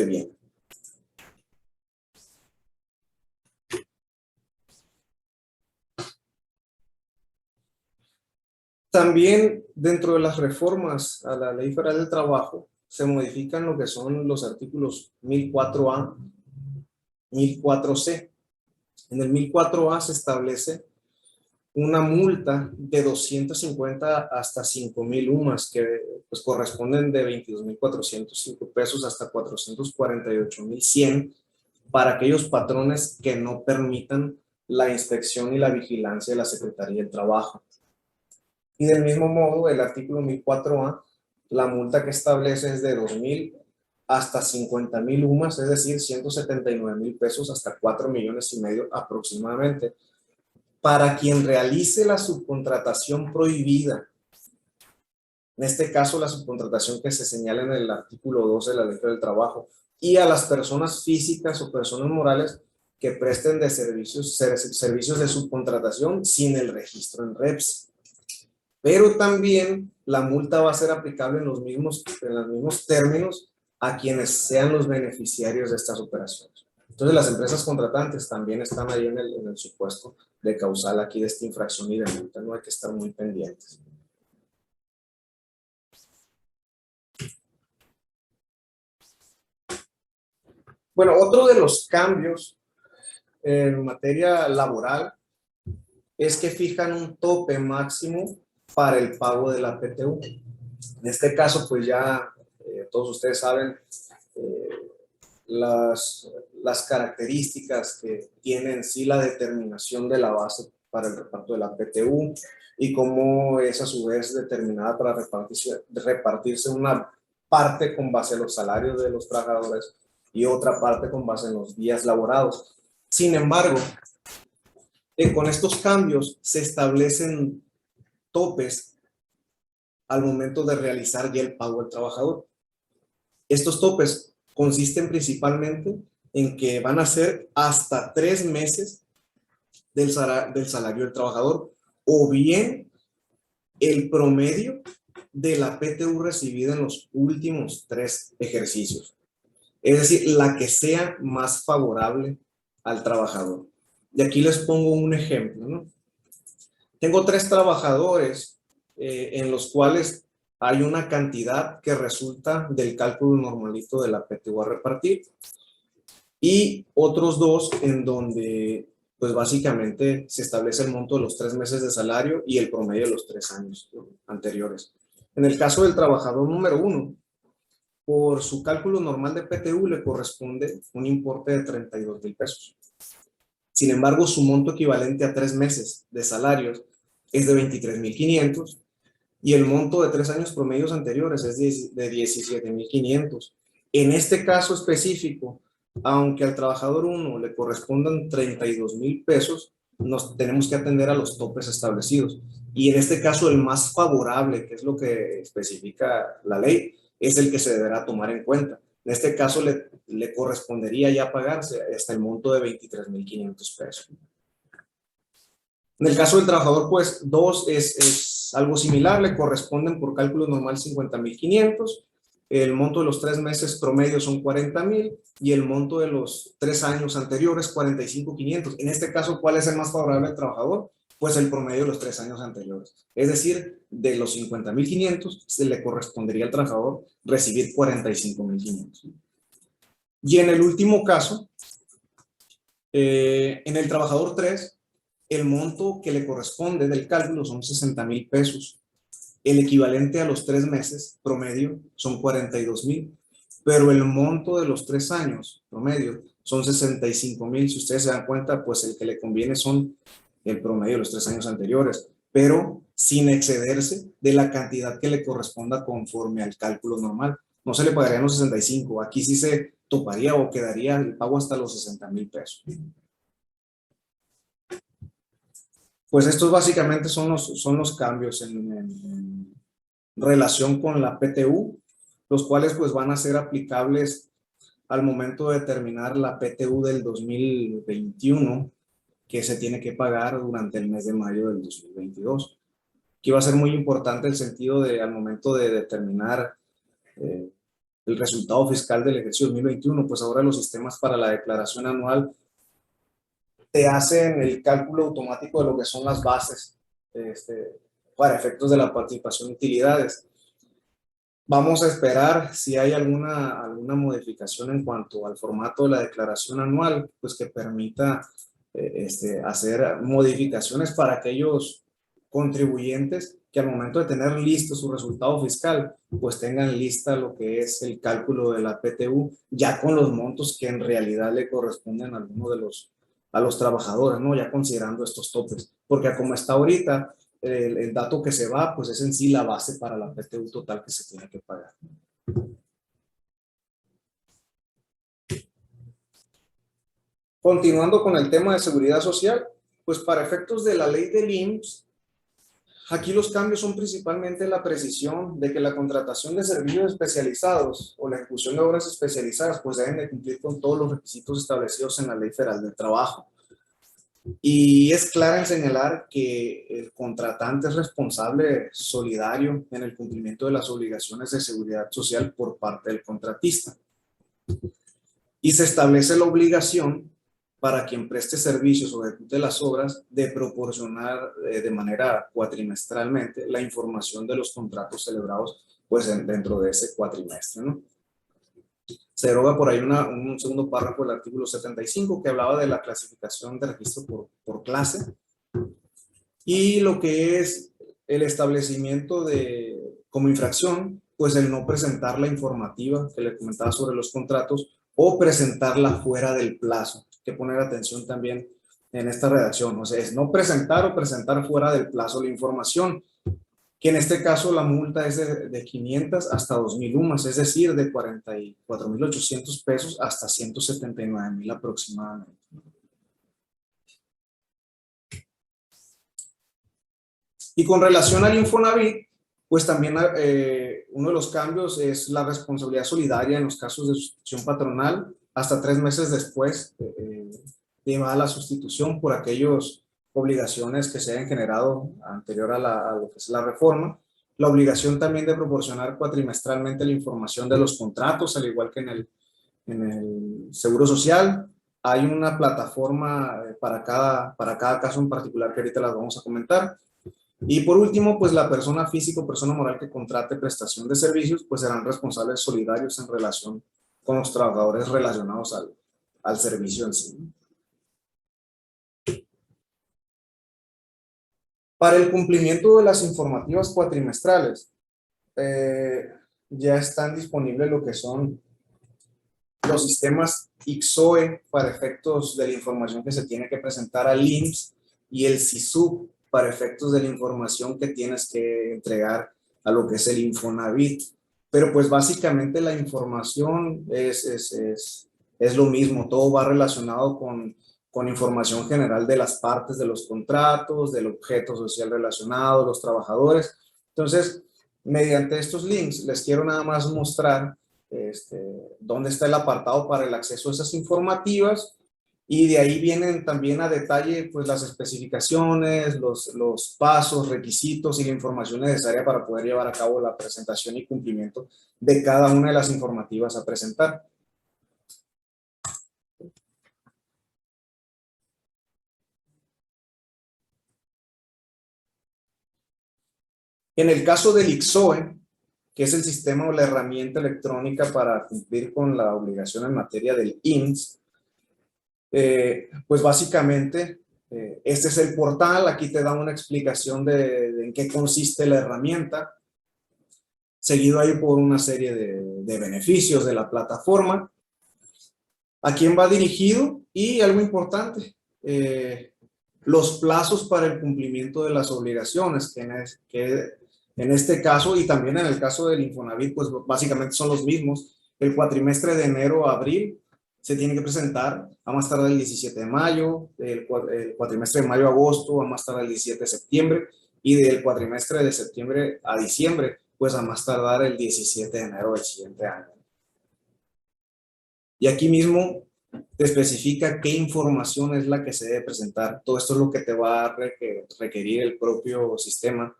bien. También dentro de las reformas a la Ley Federal del Trabajo se modifican lo que son los artículos 1004A, 1004C. En el 1004A se establece una multa de 250 hasta 5,000 UMAS, que pues corresponden de 22,405 pesos hasta 448,100 para aquellos patrones que no permitan la inspección y la vigilancia de la Secretaría del Trabajo. Y del mismo modo, el artículo 1004A, la multa que establece es de 2,000 hasta 50,000 UMAS, es decir, 179,000 pesos hasta 4,5 millones aproximadamente, para quien realice la subcontratación prohibida. En este caso, la subcontratación que se señala en el artículo 12 de la Ley del Trabajo, y a las personas físicas o personas morales que presten de servicios de subcontratación sin el registro en REPS. Pero también la multa va a ser aplicable en los mismos términos a quienes sean los beneficiarios de estas operaciones. Entonces las empresas contratantes también están ahí en el supuesto de causal aquí de esta infracción y de multa, no hay que estar muy pendientes. Bueno, otro de los cambios en materia laboral es que fijan un tope máximo para el pago de la PTU. En este caso, pues ya todos ustedes saben las características que tiene en sí la determinación de la base para el reparto de la PTU y cómo es a su vez determinada para repartirse una parte con base a los salarios de los trabajadores y otra parte con base en los días laborados. Sin embargo, con estos cambios se establecen topes al momento de realizar ya el pago al trabajador. Estos topes consisten principalmente en que van a ser hasta 3 meses del salario del trabajador o bien el promedio de la PTU recibida en los últimos 3 ejercicios. Es decir, la que sea más favorable al trabajador. Y aquí les pongo un ejemplo, ¿no? Tengo 3 trabajadores en los cuales hay una cantidad que resulta del cálculo normalito de la PTU a repartir y otros 2 en donde pues básicamente se establece el monto de los 3 meses de salario y el promedio de los 3 años anteriores. En el caso del trabajador número 1, por su cálculo normal de PTU le corresponde un importe de 32,000 pesos. Sin embargo, su monto equivalente a 3 meses de salarios es de 23,500 y el monto de 3 años promedios anteriores es de 17,500. En este caso específico, aunque al trabajador 1 le correspondan 32,000 pesos, nos tenemos que atender a los topes establecidos. Y en este caso, el más favorable, que es lo que especifica la ley, es el que se deberá tomar en cuenta. En este caso, le correspondería ya pagarse hasta el monto de 23,500 pesos. En el caso del trabajador, pues, 2 es algo similar, le corresponden por cálculo normal 50,500. El monto de los 3 meses promedio son 40,000 y el monto de los 3 años anteriores 45,500. En este caso, ¿cuál es el más favorable al trabajador? Pues el promedio de los 3 años anteriores. Es decir, de los 50,500 se le correspondería al trabajador recibir 45,500. Y en el último caso, en el trabajador 3, el monto que le corresponde del cálculo son 60,000 pesos. El equivalente a los 3 meses promedio son 42,000, pero el monto de los 3 años promedio son 65,000. Si ustedes se dan cuenta, pues el que le conviene son el promedio de los 3 años anteriores, pero sin excederse de la cantidad que le corresponda conforme al cálculo normal. No se le pagarían los 65, aquí sí se toparía o quedaría el pago hasta los 60,000 pesos. Pues estos básicamente son los cambios en relación con la PTU, los cuales pues van a ser aplicables al momento de determinar la PTU del 2021, que se tiene que pagar durante el mes de mayo del 2022. Aquí va a ser muy importante el sentido de al momento de determinar el resultado fiscal del ejercicio 2021, pues ahora los sistemas para la declaración anual te hacen el cálculo automático de lo que son las bases para efectos de la participación de utilidades. Vamos a esperar si hay alguna modificación en cuanto al formato de la declaración anual, pues que permita hacer modificaciones para aquellos contribuyentes que al momento de tener listo su resultado fiscal, pues tengan lista lo que es el cálculo de la PTU, ya con los montos que en realidad le corresponden a alguno a los trabajadores, ¿no? Ya considerando estos topes, porque como está ahorita, el dato que se va, pues es en sí la base para la PTU total que se tiene que pagar. Continuando con el tema de seguridad social, pues para efectos de la ley del IMSS, Aquí los cambios son principalmente la precisión de que la contratación de servicios especializados o la ejecución de obras especializadas pues deben de cumplir con todos los requisitos establecidos en la Ley Federal del Trabajo. Y es clara en señalar que el contratante es responsable solidario en el cumplimiento de las obligaciones de seguridad social por parte del contratista. Y se establece la obligación para quien preste servicios o ejecute las obras de proporcionar de manera cuatrimestralmente la información de los contratos celebrados pues dentro de ese cuatrimestre, ¿no? Se deroga por ahí un segundo párrafo del artículo 75 que hablaba de la clasificación de registro por clase y lo que es el establecimiento de como infracción pues el no presentar la informativa que le comentaba sobre los contratos o presentarla fuera del plazo. Hay que poner atención también en esta redacción, o sea, es no presentar o presentar fuera del plazo la información, que en este caso la multa es de 500 hasta 2.000 UMAS, es decir, de 44.800 pesos hasta 179.000 aproximadamente. Y con relación al Infonavit, pues también uno de los cambios es la responsabilidad solidaria en los casos de sustitución patronal hasta 3 meses después de llevar la sustitución por aquellas obligaciones que se hayan generado anterior a lo que es la reforma. La obligación también de proporcionar cuatrimestralmente la información de los contratos, al igual que en el Seguro Social. Hay una plataforma para cada caso en particular que ahorita las vamos a comentar. Y por último, pues la persona física o persona moral que contrate prestación de servicios, pues serán responsables solidarios en relación con los trabajadores relacionados al servicio en sí. Para el cumplimiento de las informativas cuatrimestrales, ya están disponibles lo que son los sistemas ICSOE para efectos de la información que se tiene que presentar al IMSS y el SISUB para efectos de la información que tienes que entregar a lo que es el Infonavit. Pero pues básicamente la información es lo mismo, todo va relacionado con información general de las partes de los contratos, del objeto social relacionado, los trabajadores. Entonces, mediante estos links les quiero nada más mostrar dónde está el apartado para el acceso a esas informativas. Y de ahí vienen también a detalle pues las especificaciones, los pasos, requisitos y la información necesaria para poder llevar a cabo la presentación y cumplimiento de cada una de las informativas a presentar. En el caso del ICSOE, que es el sistema o la herramienta electrónica para cumplir con la obligación en materia del IMSS, pues básicamente este es el portal. Aquí te da una explicación de en qué consiste la herramienta, seguido ahí por una serie de beneficios de la plataforma, a quién va dirigido y algo importante, los plazos para el cumplimiento de las obligaciones, que en este caso y también en el caso del Infonavit, pues básicamente son los mismos. El cuatrimestre de enero a abril se tiene que presentar a más tardar el 17 de mayo, el cuatrimestre de mayo a agosto a más tardar el 17 de septiembre y del cuatrimestre de septiembre a diciembre, pues a más tardar el 17 de enero del siguiente año. Y aquí mismo te especifica qué información es la que se debe presentar. Todo esto es lo que te va a requerir el propio sistema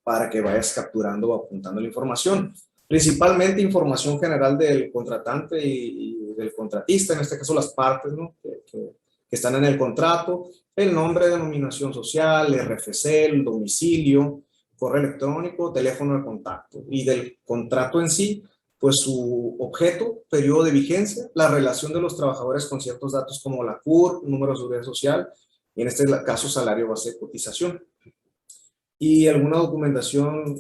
para que vayas capturando o apuntando la información. Principalmente información general del contratante y del contratista, en este caso las partes, ¿no? que están en el contrato, el nombre, denominación social, el RFC, el domicilio, correo electrónico, teléfono de contacto. Y del contrato en sí, pues su objeto, periodo de vigencia, la relación de los trabajadores con ciertos datos como la CUR, número de seguridad social, y en este caso salario, base de cotización. Y alguna documentación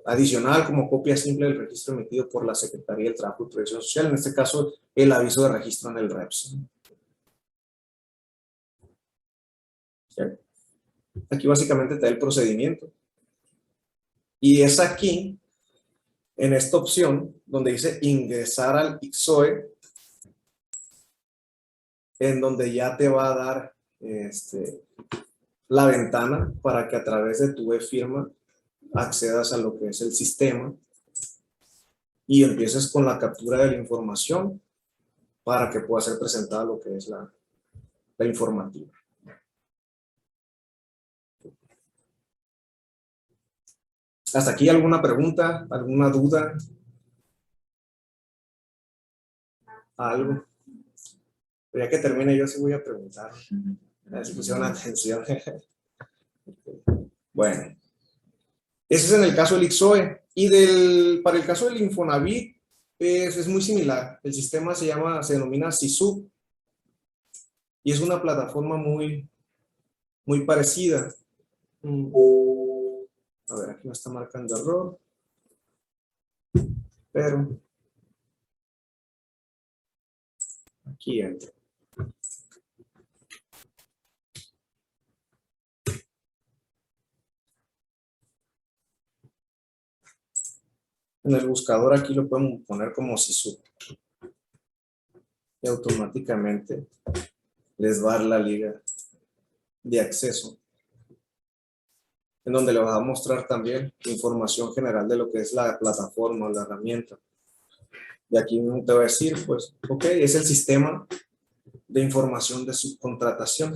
adicional como copia simple del registro emitido por la Secretaría del Trabajo y Previsión Social, en este caso el aviso de registro en el REPS. ¿Sí? Aquí básicamente te da el procedimiento. Y es aquí, en esta opción, donde dice ingresar al ICSOE, en donde ya te va a dar la ventana para que a través de tu e-firma accedas a lo que es el sistema y empieces con la captura de la información para que pueda ser presentada lo que es la informativa. ¿Hasta aquí alguna pregunta, alguna duda? ¿Algo? Pero ya que termine yo sí voy a preguntar. A ver si pusieron atención. Bueno. Ese es en el caso del ICSOE. Y para el caso del Infonavit es muy similar. El sistema se denomina SISU. Y es una plataforma muy parecida. A ver, aquí me está marcando error. Pero aquí entra. En el buscador aquí lo podemos poner como SISU. Y automáticamente les va a dar la liga de acceso, en donde le va a mostrar también información general de lo que es la plataforma o la herramienta. Y aquí te va a decir, pues, ok, es el sistema de información de subcontratación.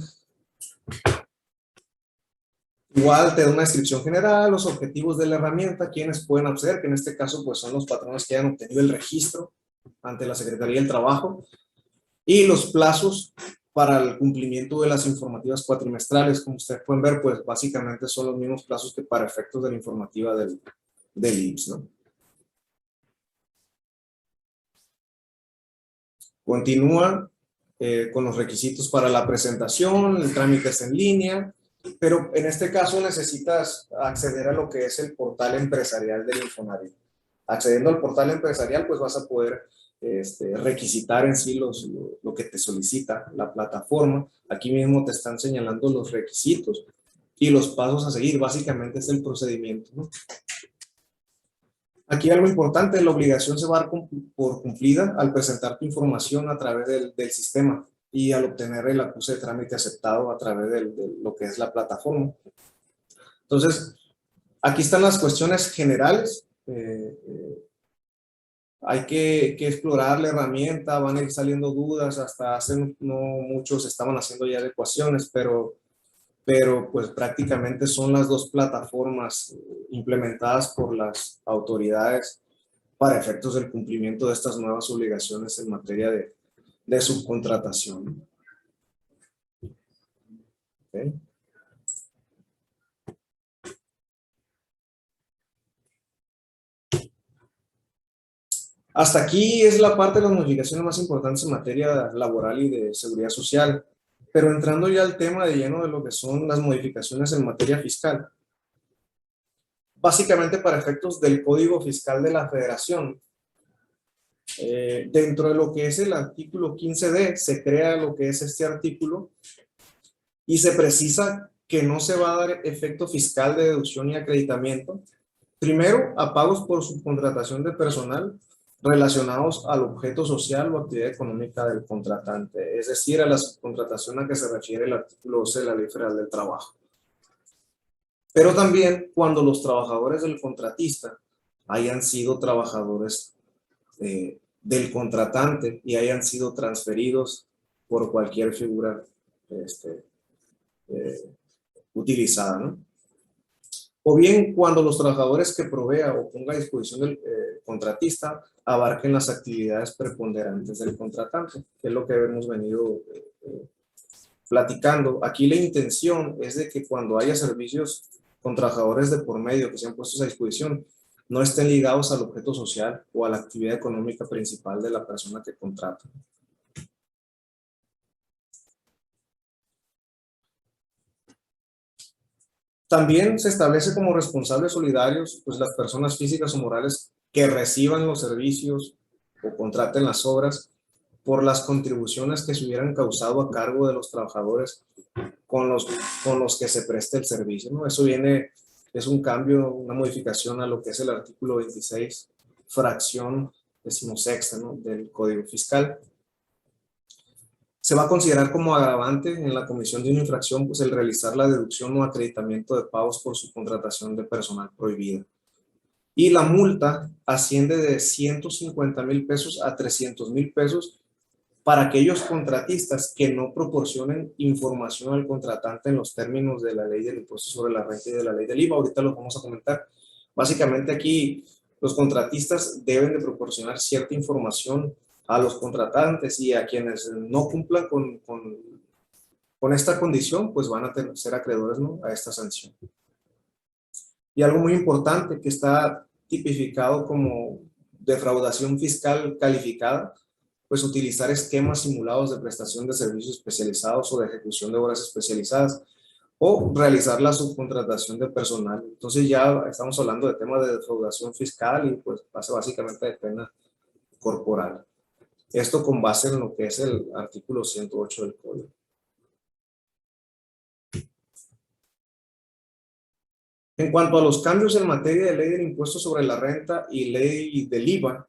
Igual te da una descripción general, los objetivos de la herramienta, quienes pueden acceder, que en este caso pues son los patrones que hayan obtenido el registro ante la Secretaría del Trabajo, y los plazos para el cumplimiento de las informativas cuatrimestrales. Como ustedes pueden ver, pues básicamente son los mismos plazos que para efectos de la informativa del IMSS, ¿no? Continúa con los requisitos para la presentación, el trámite es en línea, pero en este caso necesitas acceder a lo que es el portal empresarial del Infonavit. Accediendo al portal empresarial, pues vas a poder requisitar en sí lo que te solicita la plataforma. Aquí mismo te están señalando los requisitos y los pasos a seguir. Básicamente es el procedimiento, ¿no? Aquí algo importante, la obligación se va a dar por cumplida al presentar tu información a través del sistema y al obtener el acuse de trámite aceptado a través de lo que es la plataforma. Entonces, aquí están las cuestiones generales. Hay que explorar la herramienta, van a ir saliendo dudas, hasta hace no muchos estaban haciendo ya adecuaciones, pero pues prácticamente son las dos plataformas implementadas por las autoridades para efectos del cumplimiento de estas nuevas obligaciones en materia de subcontratación. ¿Okay? Hasta aquí es la parte de las modificaciones más importantes en materia laboral y de seguridad social. Pero entrando ya al tema de lleno de lo que son las modificaciones en materia fiscal. Básicamente para efectos del Código Fiscal de la Federación, dentro de lo que es el artículo 15D, se crea lo que es este artículo y se precisa que no se va a dar efecto fiscal de deducción y acreditamiento. Primero, a pagos por subcontratación de personal relacionados al objeto social o actividad económica del contratante, es decir, a la subcontratación a que se refiere el artículo 12 de la Ley Federal del Trabajo. Pero también cuando los trabajadores del contratista hayan sido trabajadores del contratante y hayan sido transferidos por cualquier figura utilizada, ¿no? O bien cuando los trabajadores que provea o ponga a disposición del contratista abarquen las actividades preponderantes del contratante, que es lo que hemos venido platicando. Aquí la intención es de que cuando haya servicios con trabajadores de por medio que sean puestos a disposición, no estén ligados al objeto social o a la actividad económica principal de la persona que contrata. También se establece como responsables solidarios pues las personas físicas o morales que reciban los servicios o contraten las obras por las contribuciones que se hubieran causado a cargo de los trabajadores con los que se preste el servicio, ¿no? Eso es un cambio, una modificación a lo que es el artículo 26, fracción 16ª, ¿no?, del Código Fiscal. Se va a considerar como agravante en la comisión de una infracción pues el realizar la deducción o acreditamiento de pagos por subcontratación de personal prohibida. Y la multa asciende de 150,000 pesos a 300,000 pesos para aquellos contratistas que no proporcionen información al contratante en los términos de la ley del impuesto sobre la renta y de la ley del IVA. Ahorita los vamos a comentar. Básicamente aquí los contratistas deben de proporcionar cierta información a los contratantes, y a quienes no cumplan con esta condición, pues van a ser acreedores, ¿no?, a esta sanción. Y algo muy importante que está tipificado como defraudación fiscal calificada, pues utilizar esquemas simulados de prestación de servicios especializados o de ejecución de obras especializadas, o realizar la subcontratación de personal. Entonces ya estamos hablando de temas de defraudación fiscal y pues pasa básicamente de pena corporal. Esto con base en lo que es el artículo 108 del Código. En cuanto a los cambios en materia de ley del impuesto sobre la renta y ley del IVA,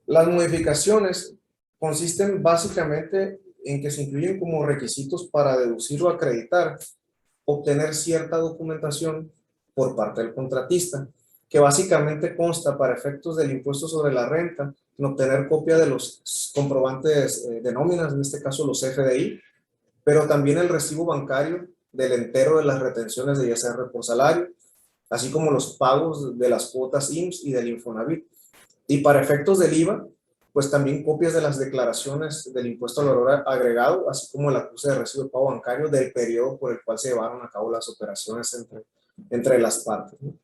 las modificaciones consisten básicamente en que se incluyen como requisitos para deducir o acreditar obtener cierta documentación por parte del contratista, que básicamente consta para efectos del impuesto sobre la renta en obtener copia de los comprobantes de nóminas, en este caso los FDI, pero también el recibo bancario del entero de las retenciones de ISR por salario, así como los pagos de las cuotas IMSS y del Infonavit. Y para efectos del IVA, pues también copias de las declaraciones del impuesto al valor agregado, así como el acuse de recibo de pago bancario del periodo por el cual se llevaron a cabo las operaciones entre las partes, ¿no?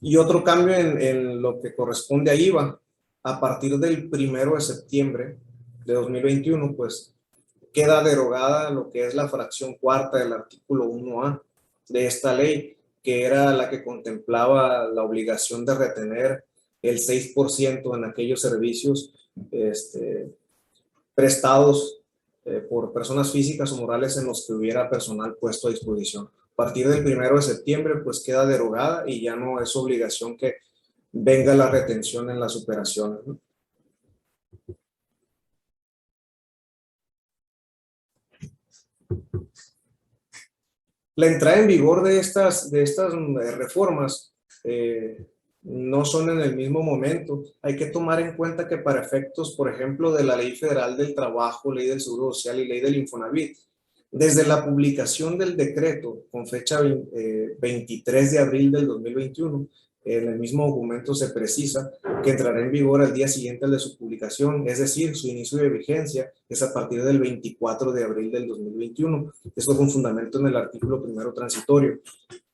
Y otro cambio en lo que corresponde a IVA, a partir del 1 de septiembre de 2021, pues queda derogada lo que es la fracción cuarta del artículo 1A de esta ley, que era la que contemplaba la obligación de retener el 6% en aquellos servicios prestados por personas físicas o morales en los que hubiera personal puesto a disposición. A partir del 1 de septiembre, pues queda derogada y ya no es obligación que venga la retención en las operaciones, ¿no? La entrada en vigor de estas reformas no son en el mismo momento. Hay que tomar en cuenta que para efectos, por ejemplo, de la Ley Federal del Trabajo, Ley del Seguro Social y Ley del Infonavit, desde la publicación del decreto con fecha 23 de abril del 2021, en el mismo documento se precisa que entrará en vigor al día siguiente al de su publicación, es decir, su inicio de vigencia es a partir del 24 de abril del 2021. Esto con fundamento en el artículo primero transitorio.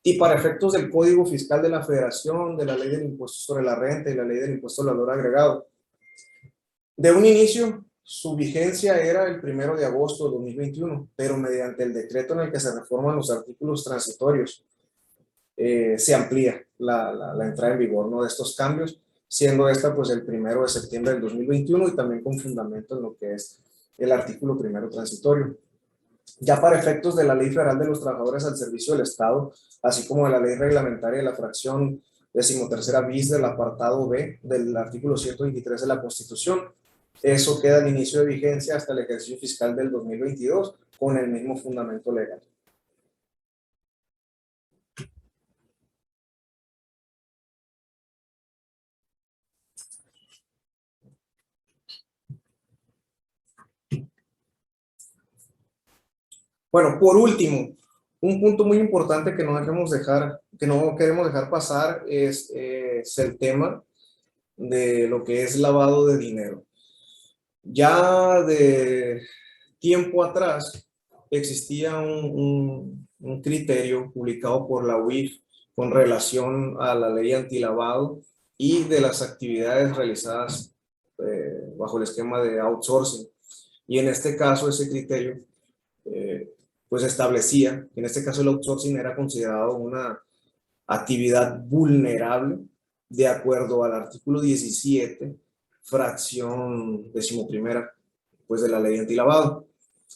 Y para efectos del Código Fiscal de la Federación, de la Ley del Impuesto sobre la Renta y la Ley del Impuesto al Valor Agregado, de un inicio, su vigencia era el 1 de agosto de 2021, pero mediante el decreto en el que se reforman los artículos transitorios, se amplía la entrada en vigor, ¿no?, de estos cambios, siendo esta pues el 1 de septiembre del 2021 y también con fundamento en lo que es el artículo primero transitorio. Ya para efectos de la Ley Federal de los Trabajadores al Servicio del Estado, así como de la Ley Reglamentaria de la fracción 13ª bis del apartado B del artículo 123 de la Constitución, eso queda al inicio de vigencia hasta el ejercicio fiscal del 2022 con el mismo fundamento legal. Bueno, por último, un punto muy importante que no queremos dejar pasar es el tema de lo que es lavado de dinero. Ya de tiempo atrás existía un criterio publicado por la UIF con relación a la ley antilavado y de las actividades realizadas bajo el esquema de outsourcing. Y en este caso ese criterio pues establecía que en este caso el outsourcing era considerado una actividad vulnerable de acuerdo al artículo 17, fracción 11ª, pues de la ley antilavado.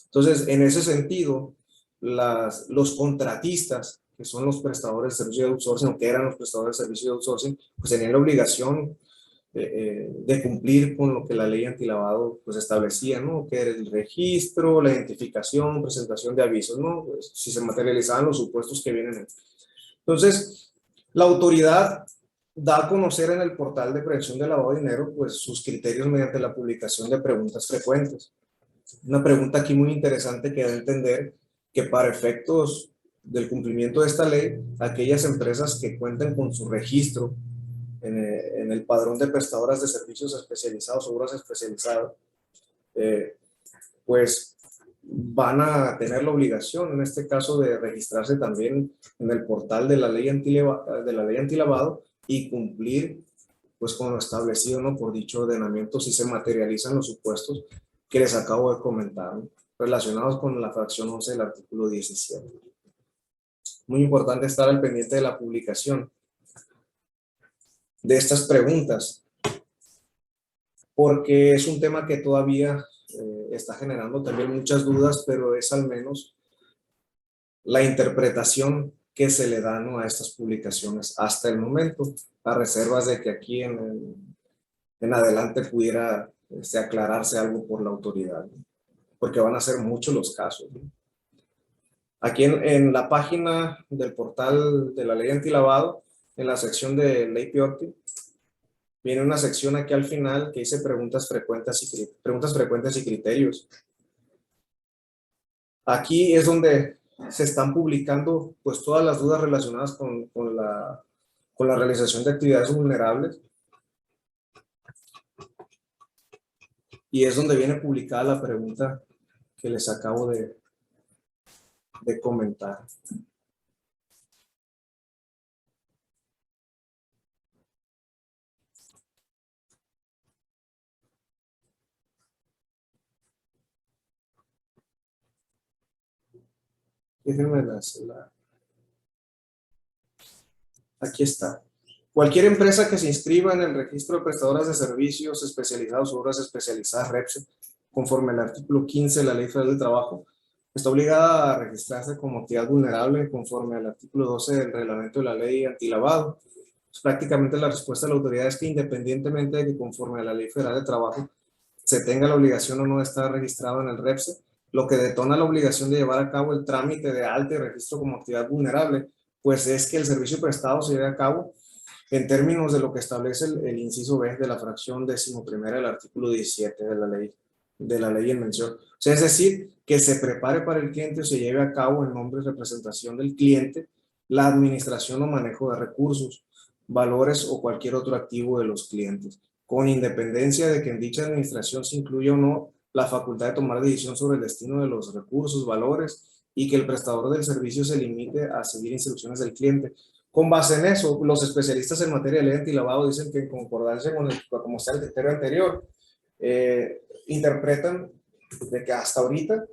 Entonces, en ese sentido, los contratistas, que son los prestadores de servicio de outsourcing, o que eran los prestadores de servicio de outsourcing, pues tenían la obligación de cumplir con lo que la ley antilavado pues establecía, ¿no? Que era el registro, la identificación, presentación de avisos, ¿no? Pues, si se materializaban los supuestos que vienen ahí. Entonces, la autoridad da a conocer en el portal de prevención de lavado de dinero pues sus criterios mediante la publicación de preguntas frecuentes. Una pregunta aquí muy interesante que da a entender que para efectos del cumplimiento de esta ley, aquellas empresas que cuenten con su registro en el padrón de prestadoras de servicios especializados, obras especializadas, pues van a tener la obligación, en este caso, de registrarse también en el portal de la ley antilavado y cumplir pues con lo establecido, ¿no? Por dicho ordenamiento, si se materializan los supuestos que les acabo de comentar, ¿no? Relacionados con la fracción 11 del artículo 17. Muy importante estar al pendiente de la publicación de estas preguntas, porque es un tema que todavía está generando también muchas dudas, pero es al menos la interpretación que se le da, ¿no?, a estas publicaciones hasta el momento, a reservas de que aquí en adelante pudiera aclararse algo por la autoridad, ¿no? Porque van a ser muchos los casos, ¿no? Aquí en la página del portal de la ley antilavado, en la sección de ley Piorti, viene una sección aquí al final que dice preguntas frecuentes y criterios. Aquí es donde se están publicando pues todas las dudas relacionadas con la realización de actividades vulnerables, y es donde viene publicada la pregunta que les acabo de comentar. Déjenme aquí está. Cualquier empresa que se inscriba en el registro de prestadoras de servicios especializados o obras especializadas, REPSE, conforme al artículo 15 de la Ley Federal del Trabajo, está obligada a registrarse como actividad vulnerable conforme al artículo 12 del reglamento de la Ley Antilavado. Pues prácticamente la respuesta de la autoridad es que independientemente de que conforme a la Ley Federal de Trabajo se tenga la obligación o no de estar registrado en el REPSE, lo que detona la obligación de llevar a cabo el trámite de alta y registro como actividad vulnerable, pues es que el servicio prestado se lleve a cabo en términos de lo que establece el inciso B de la fracción 11ª del artículo 17 de la ley en mención. O sea, es decir, que se prepare para el cliente o se lleve a cabo en nombre y representación del cliente la administración o manejo de recursos, valores o cualquier otro activo de los clientes, con independencia de que en dicha administración se incluya o no la facultad de tomar decisión sobre el destino de los recursos, valores, y que el prestador del servicio se limite a seguir instrucciones del cliente. Con base en eso, los especialistas en materia de ley antilavado dicen que en concordancia con como está el criterio anterior, interpretan de que hasta ahorita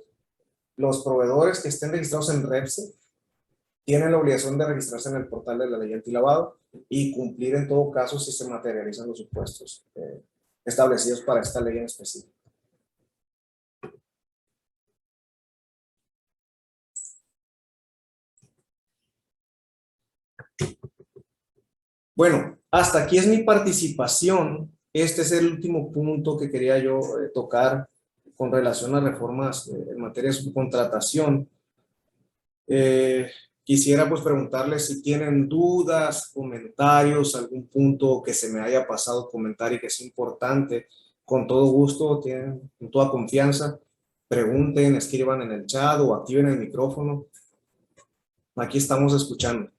los proveedores que estén registrados en REPSE tienen la obligación de registrarse en el portal de la ley antilavado y cumplir en todo caso si se materializan los supuestos establecidos para esta ley en específico. Bueno, hasta aquí es mi participación. Este es el último punto que quería yo tocar con relación a reformas en materia de subcontratación. Quisiera pues preguntarles si tienen dudas, comentarios, algún punto que se me haya pasado comentar y que es importante. Con todo gusto, tienen con toda confianza, pregunten, escriban en el chat o activen el micrófono. Aquí estamos escuchando.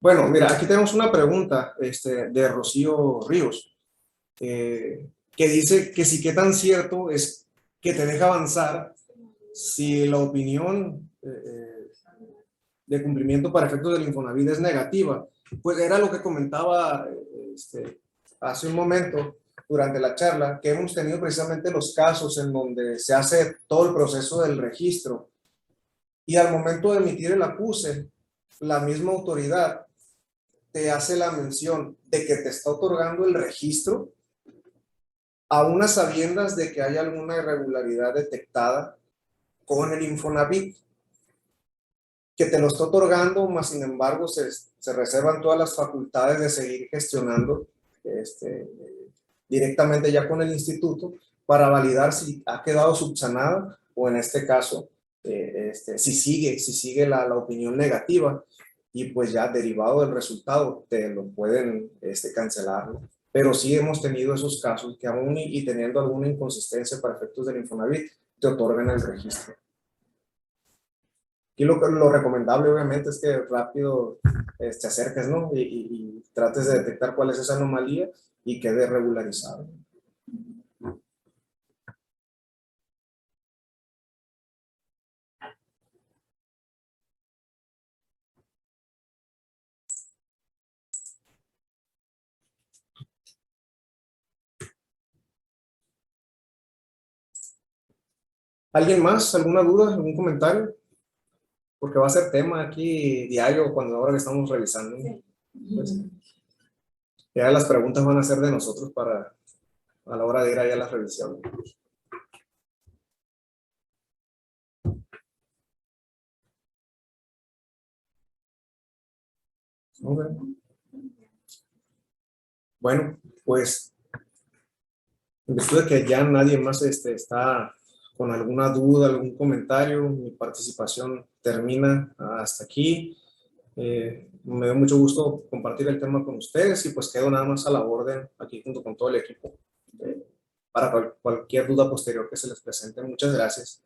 Bueno, mira, aquí tenemos una pregunta de Rocío Ríos, que dice que sí, qué tan cierto es que te deja avanzar si la opinión de cumplimiento para efectos del Infonavit es negativa, pues era lo que comentaba hace un momento durante la charla, que hemos tenido precisamente los casos en donde se hace todo el proceso del registro y al momento de emitir el acuse, la misma autoridad te hace la mención de que te está otorgando el registro a unas sabiendas de que hay alguna irregularidad detectada con el Infonavit, que te lo está otorgando, más sin embargo se reservan todas las facultades de seguir gestionando directamente ya con el instituto para validar si ha quedado subsanada o en este caso si sigue la opinión negativa, y pues ya derivado del resultado te lo pueden cancelar, ¿no? Pero sí hemos tenido esos casos que aún y teniendo alguna inconsistencia para efectos del Infonavit te otorgan el registro. Y lo recomendable obviamente es que rápido te acerques, ¿no? Y trates de detectar cuál es esa anomalía y quede regularizado. ¿Alguien más? ¿Alguna duda? ¿Algún comentario? Porque va a ser tema aquí diario ahora que estamos revisando. Sí. Pues, ya las preguntas van a ser de nosotros a la hora de ir allá a la revisión. Okay. Bueno, pues en virtud de que ya nadie más está con alguna duda, algún comentario, mi participación termina hasta aquí. Me dio mucho gusto compartir el tema con ustedes y pues quedo nada más a la orden aquí junto con todo el equipo para cualquier duda posterior que se les presente. Muchas gracias.